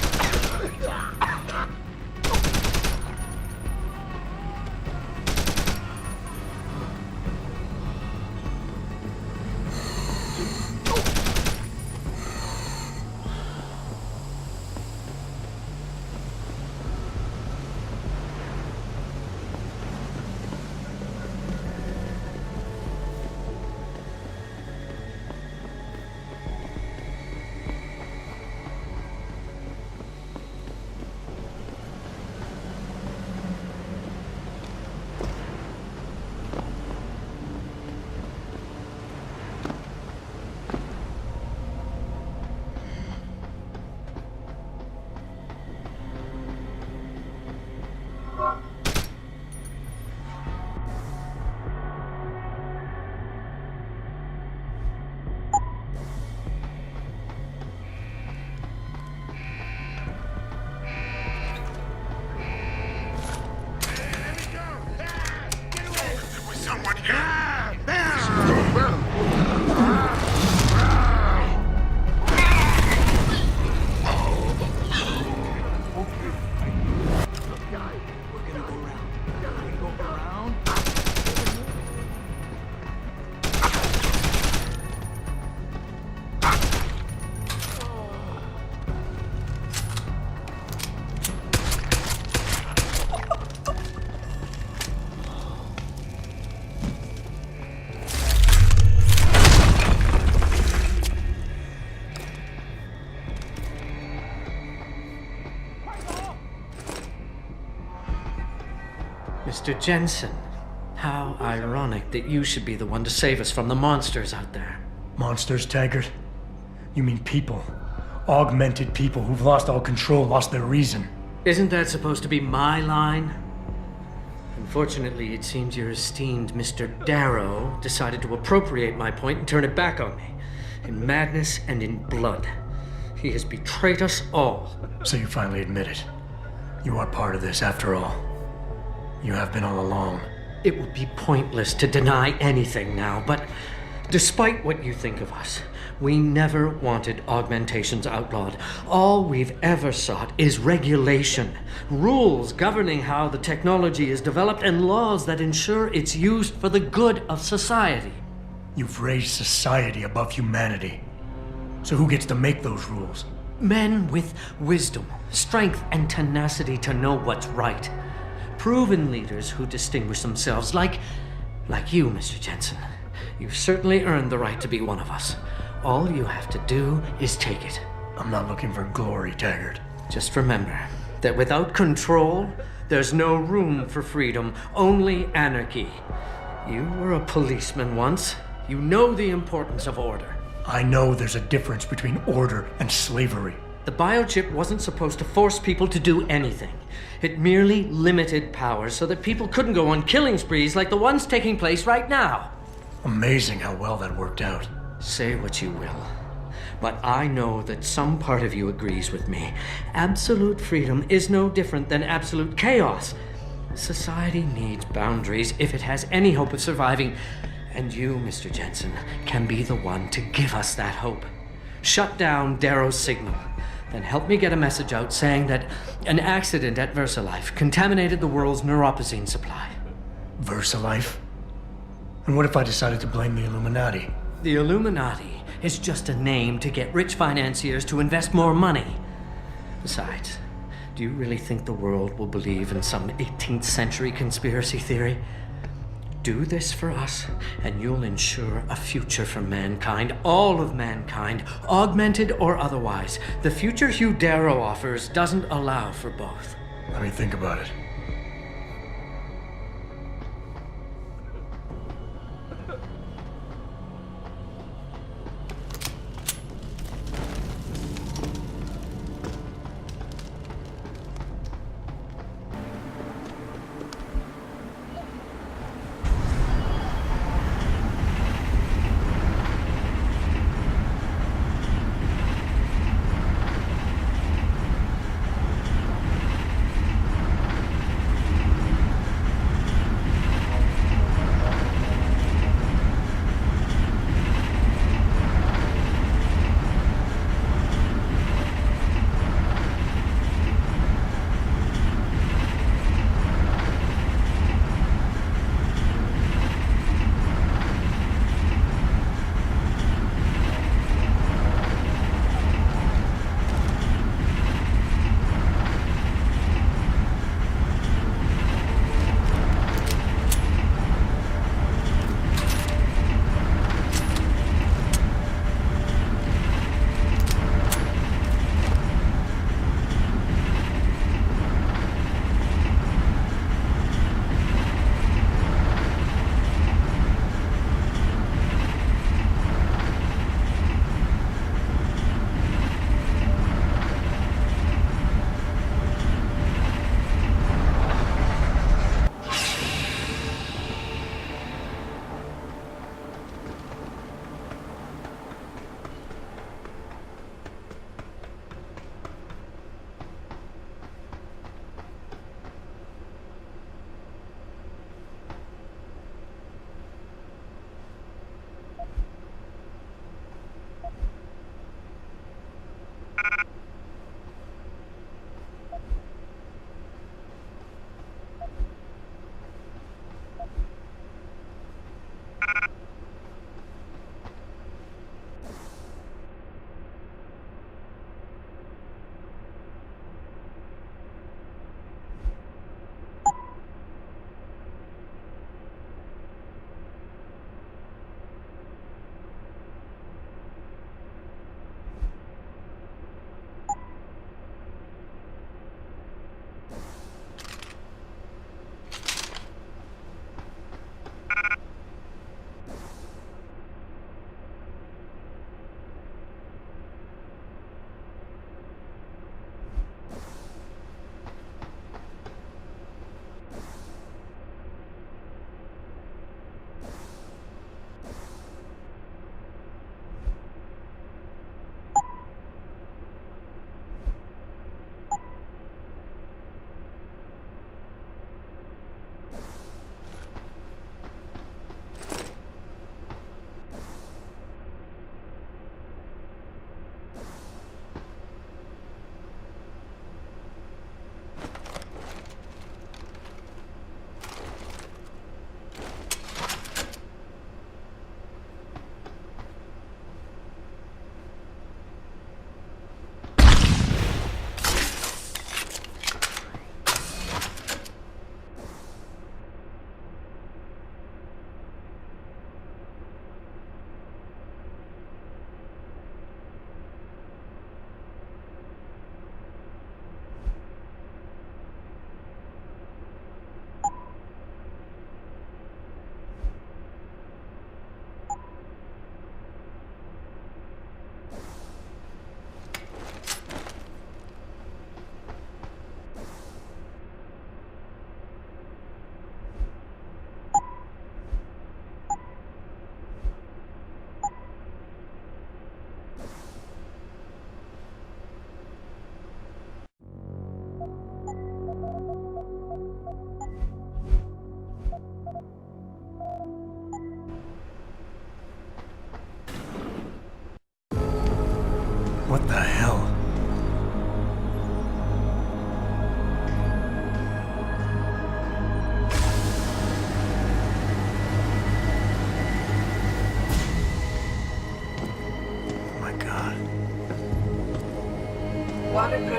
Mr. Jensen, how ironic that you should be the one to save us from the monsters out there. Monsters, Taggart? You mean people. Augmented people who've lost all control, lost their reason. Isn't that supposed to be my line? Unfortunately, it seems your esteemed Mr. Darrow decided to appropriate my point and turn it back on me. In madness and in blood. He has betrayed us all. So you finally admit it. You are part of this, after all. You have been all along. It would be pointless to deny anything now, but despite what you think of us, we never wanted augmentations outlawed. All we've ever sought is regulation, rules governing how the technology is developed, and laws that ensure its use for the good of society. You've raised society above humanity. So who gets to make those rules? Men with wisdom, strength, and tenacity to know what's right. Proven leaders who distinguish themselves like you, Mr. Jensen. You've certainly earned the right to be one of us. All you have to do is take it. I'm not looking for glory, Taggart. Just remember that without control, there's no room for freedom, only anarchy. You were a policeman once. You know the importance of order. I know there's a difference between order and slavery. The biochip wasn't supposed to force people to do anything. It merely limited powers so that people couldn't go on killing sprees like the ones taking place right now. Amazing how well that worked out. Say what you will, but I know that some part of you agrees with me. Absolute freedom is no different than absolute chaos. Society needs boundaries if it has any hope of surviving, and you, Mr. Jensen, can be the one to give us that hope. Shut down Darrow's signal, then help me get a message out saying that an accident at VersaLife contaminated the world's neuropozyne supply. VersaLife? And what if I decided to blame the Illuminati? The Illuminati is just a name to get rich financiers to invest more money. Besides, do you really think the world will believe in some 18th century conspiracy theory? Do this for us, and you'll ensure a future for mankind, all of mankind, augmented or otherwise. The future Hugh Darrow offers doesn't allow for both. Let me think about it.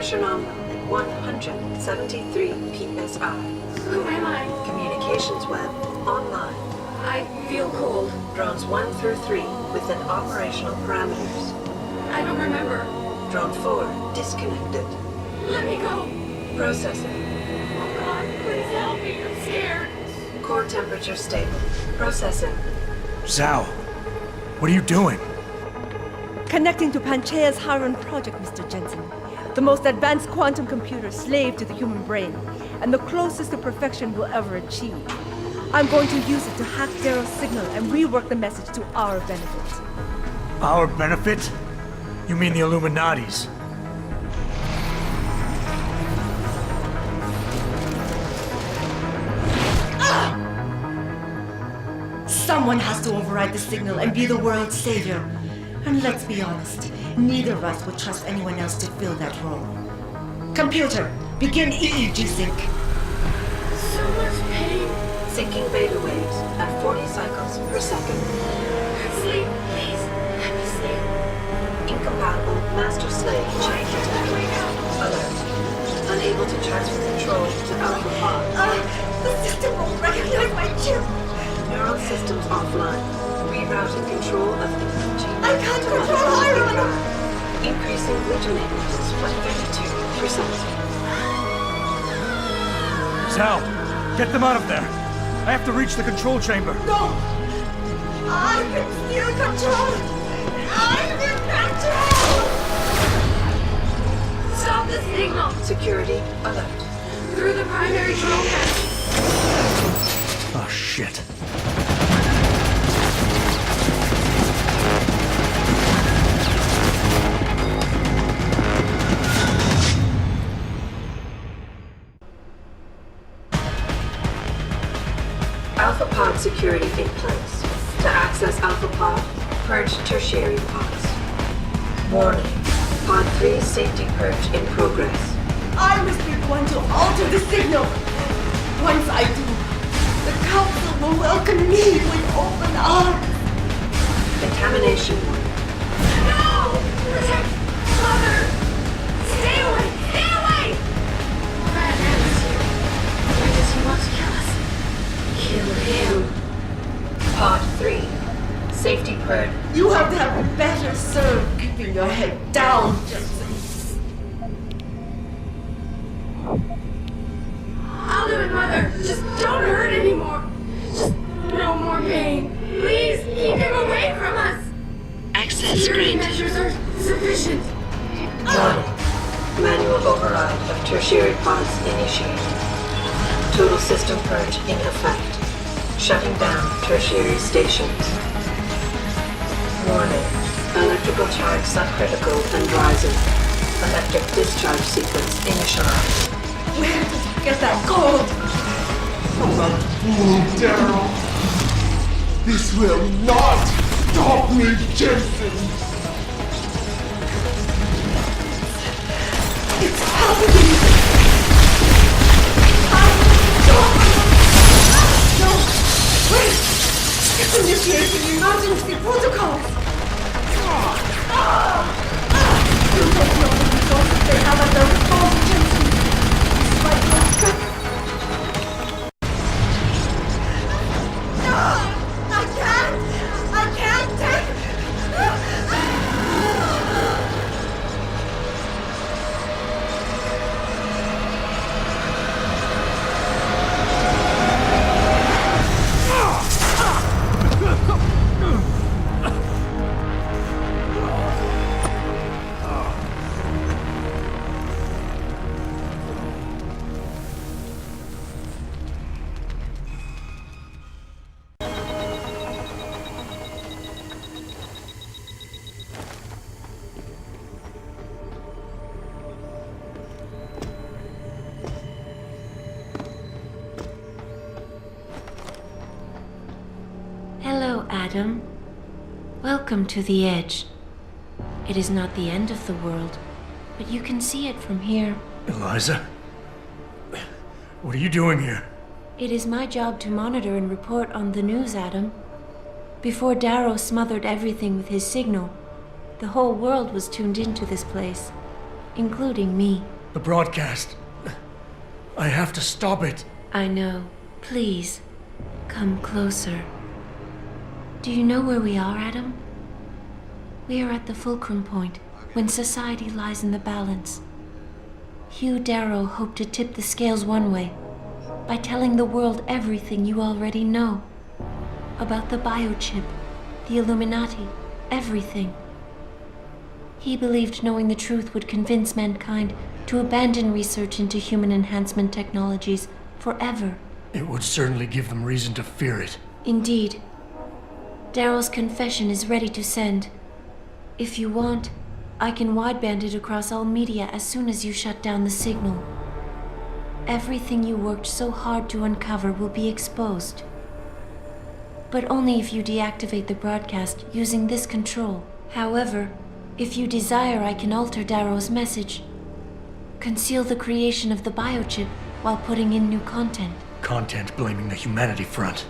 Metronome 173 PSI. Who am I? Communications web online. I feel cold. Drones 1 through 3 within operational parameters. I don't remember. Drone 4 disconnected. Let me go. Processing. Oh God, please help me. I'm scared. Core temperature stable. Processing. Zhao, what are you doing? Connecting to Panchaea's HYRON project, Mr. Jensen. The most advanced quantum computer slave to the human brain, and the closest to perfection we'll ever achieve. I'm going to use it to hack Darrow's signal and rework the message to our benefit. Our benefit? You mean the Illuminati's? Someone has to override the signal and be the world's savior. And let's be honest, neither of us would trust anyone else to fill that role. Computer, begin EEG sync. So much pain. Syncing beta waves at 40 cycles per second. Sleep, please. Let me sleep. Incompatible master-slave chain detected. Alert. Unable to transfer control to Alpha Pod. The system won't recognize my chip. Neural systems offline. Rerouting control of the I can't control HYRON! Increasing glitchinators by 32%. Zhao, get them out of there. I have to reach the control chamber. No! I can still control it! I'm in control! Stop the signal! Security alert. Through the primary control panel. Oh, shit. Alpha Pod security in place. To access Alpha Pod, purge tertiary pods. Warning. Pod 3 safety purge in progress. I must be the one to alter the signal. Once I do, the Council will welcome me with open arms. Contamination. No! Protect Mother! Stay away! Stay away! That man is here. Why does he want to kill us? Kill him. Pod 3. Safety purge. You have to have a better serve keeping your head down, Jensen. I'll do it, Mother. Just don't hurt anymore. Just no more pain. Please keep him away from us. Access Security granted. measures are sufficient. Warning. Manual override of tertiary pods initiated. Total system purge in effect. Shutting down tertiary stations. Warning. Electrical charge subcritical and rising. Electric discharge sequence initialized. Where did you get that gold? Darrow. This will not stop me, Jensen. It's happening! No! Wait! It's initiating emergency protocols! You don't know the resources they have at their disposal, Jensen. Despite your strength. No! I can't take Hello, Adam. Welcome to the Edge. It is not the end of the world, but you can see it from here. Eliza? What are you doing here? It is my job to monitor and report on the news, Adam. Before Darrow smothered everything with his signal, the whole world was tuned into this place. including me. The broadcast. I have to stop it. I know. Please, come closer. Do you know where we are, Adam? We are at the fulcrum point, when society lies in the balance. Hugh Darrow hoped to tip the scales one way, by telling the world everything you already know. About the biochip, the Illuminati, everything. He believed knowing the truth would convince mankind to abandon research into human enhancement technologies forever. It would certainly give them reason to fear it. Indeed. Darrow's confession is ready to send. If you want, I can wideband it across all media as soon as you shut down the signal. Everything you worked so hard to uncover will be exposed. But only if you deactivate the broadcast using this control. However, if you desire, I can alter Darrow's message. Conceal the creation of the biochip while putting in new content. Content blaming the humanity front,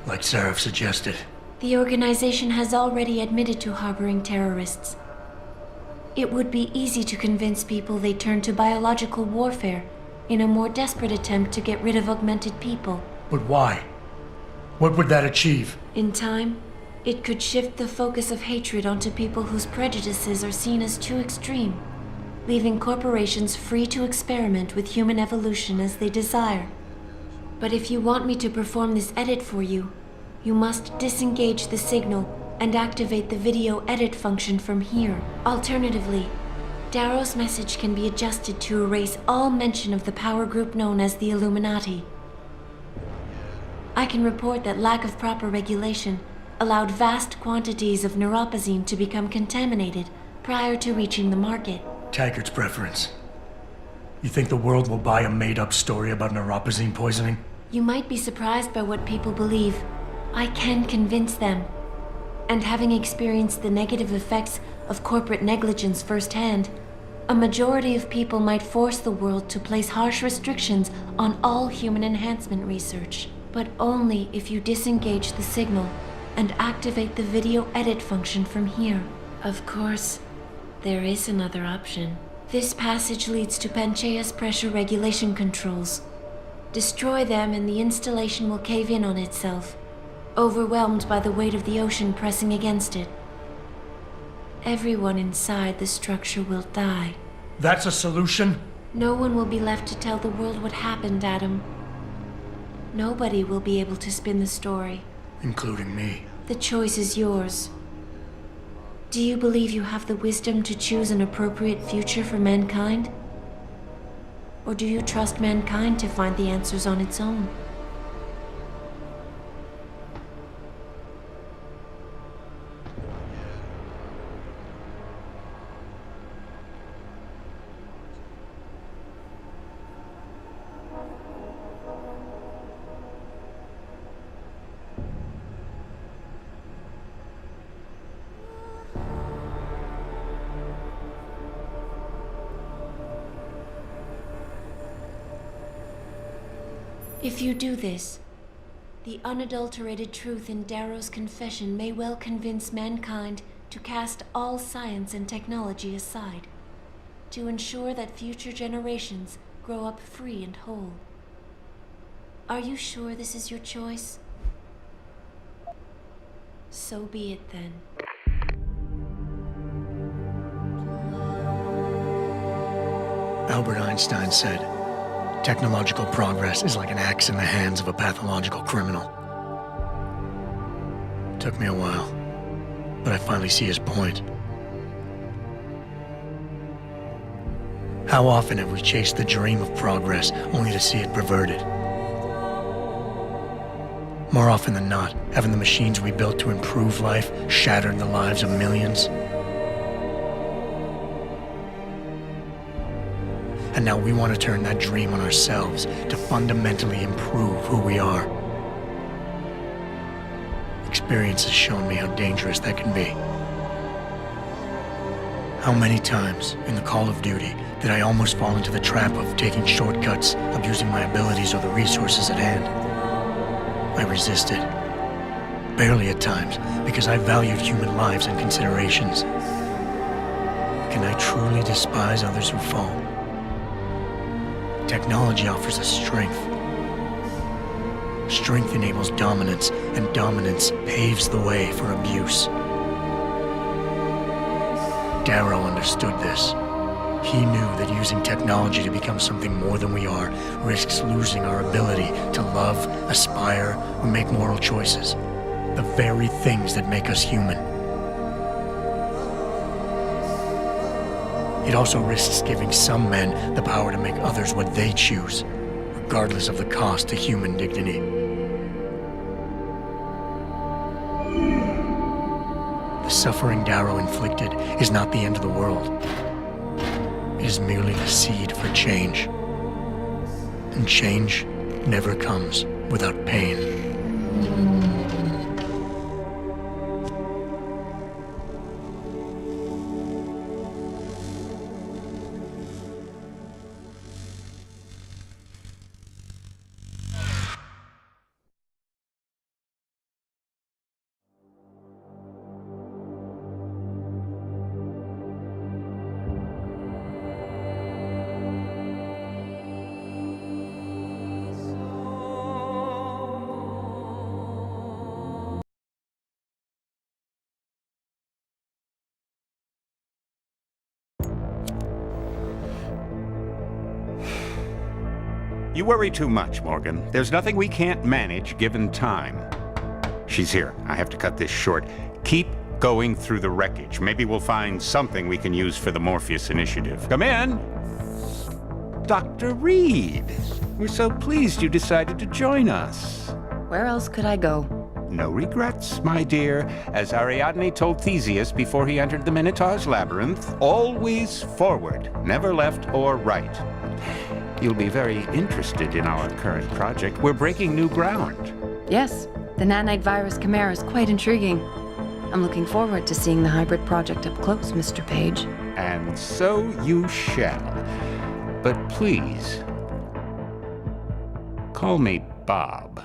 like Sarif suggested. The organization has already admitted to harboring terrorists. It would be easy to convince people they turn to biological warfare in a more desperate attempt to get rid of augmented people. But why? What would that achieve? In time, it could shift the focus of hatred onto people whose prejudices are seen as too extreme, leaving corporations free to experiment with human evolution as they desire. But if you want me to perform this edit for you, you must disengage the signal and activate the video edit function from here. Alternatively, Darrow's message can be adjusted to erase all mention of the power group known as the Illuminati. I can report that lack of proper regulation allowed vast quantities of neuropazine to become contaminated prior to reaching the market. Taggart's preference. You think the world will buy a made-up story about neuropazine poisoning? You might be surprised by what people believe. I can convince them. And having experienced the negative effects of corporate negligence firsthand, a majority of people might force the world to place harsh restrictions on all human enhancement research. But only if you disengage the signal and activate the video edit function from here. Of course, there is another option. This passage leads to Panchaea's pressure regulation controls. Destroy them and the installation will cave in on itself, overwhelmed by the weight of the ocean pressing against it. Everyone inside the structure will die. That's a solution? No one will be left to tell the world what happened, Adam. Nobody will be able to spin the story. Including me. The choice is yours. Do you believe you have the wisdom to choose an appropriate future for mankind? Or do you trust mankind to find the answers on its own? If you do this, the unadulterated truth in Darrow's confession may well convince mankind to cast all science and technology aside, to ensure that future generations grow up free and whole. Are you sure this is your choice? So be it then. Albert Einstein said, technological progress is like an axe in the hands of a pathological criminal. Took me a while, but I finally see his point. How often have we chased the dream of progress only to see it perverted? More often than not, haven't the machines we built to improve life shattered the lives of millions? And now we want to turn that dream on ourselves to fundamentally improve who we are. Experience has shown me how dangerous that can be. How many times in the call of duty did I almost fall into the trap of taking shortcuts, abusing my abilities or the resources at hand? I resisted. Barely at times, because I valued human lives and considerations. can I truly despise others who fall? Technology offers us strength. Strength enables dominance, and dominance paves the way for abuse. Darrow understood this. He knew that using technology to become something more than we are risks losing our ability to love, aspire, or make moral choices. The very things that make us human. It also risks giving some men the power to make others what they choose, regardless of the cost to human dignity. The suffering Darrow inflicted is not the end of the world. It is merely the seed for change. And change never comes without pain. You worry too much, Morgan. There's nothing we can't manage given time. She's here. I have to cut this short. Keep going through the wreckage. Maybe we'll find something we can use for the Morpheus initiative. Come in! Dr. Reed! We're so pleased you decided to join us. Where else could I go? No regrets, my dear. As Ariadne told Theseus before he entered the Minotaur's labyrinth, always forward, never left or right. You'll be very interested in our current project. We're breaking new ground. Yes, the nanite virus chimera is quite intriguing. I'm looking forward to seeing the hybrid project up close, Mr. Page. And so you shall. But please, call me Bob.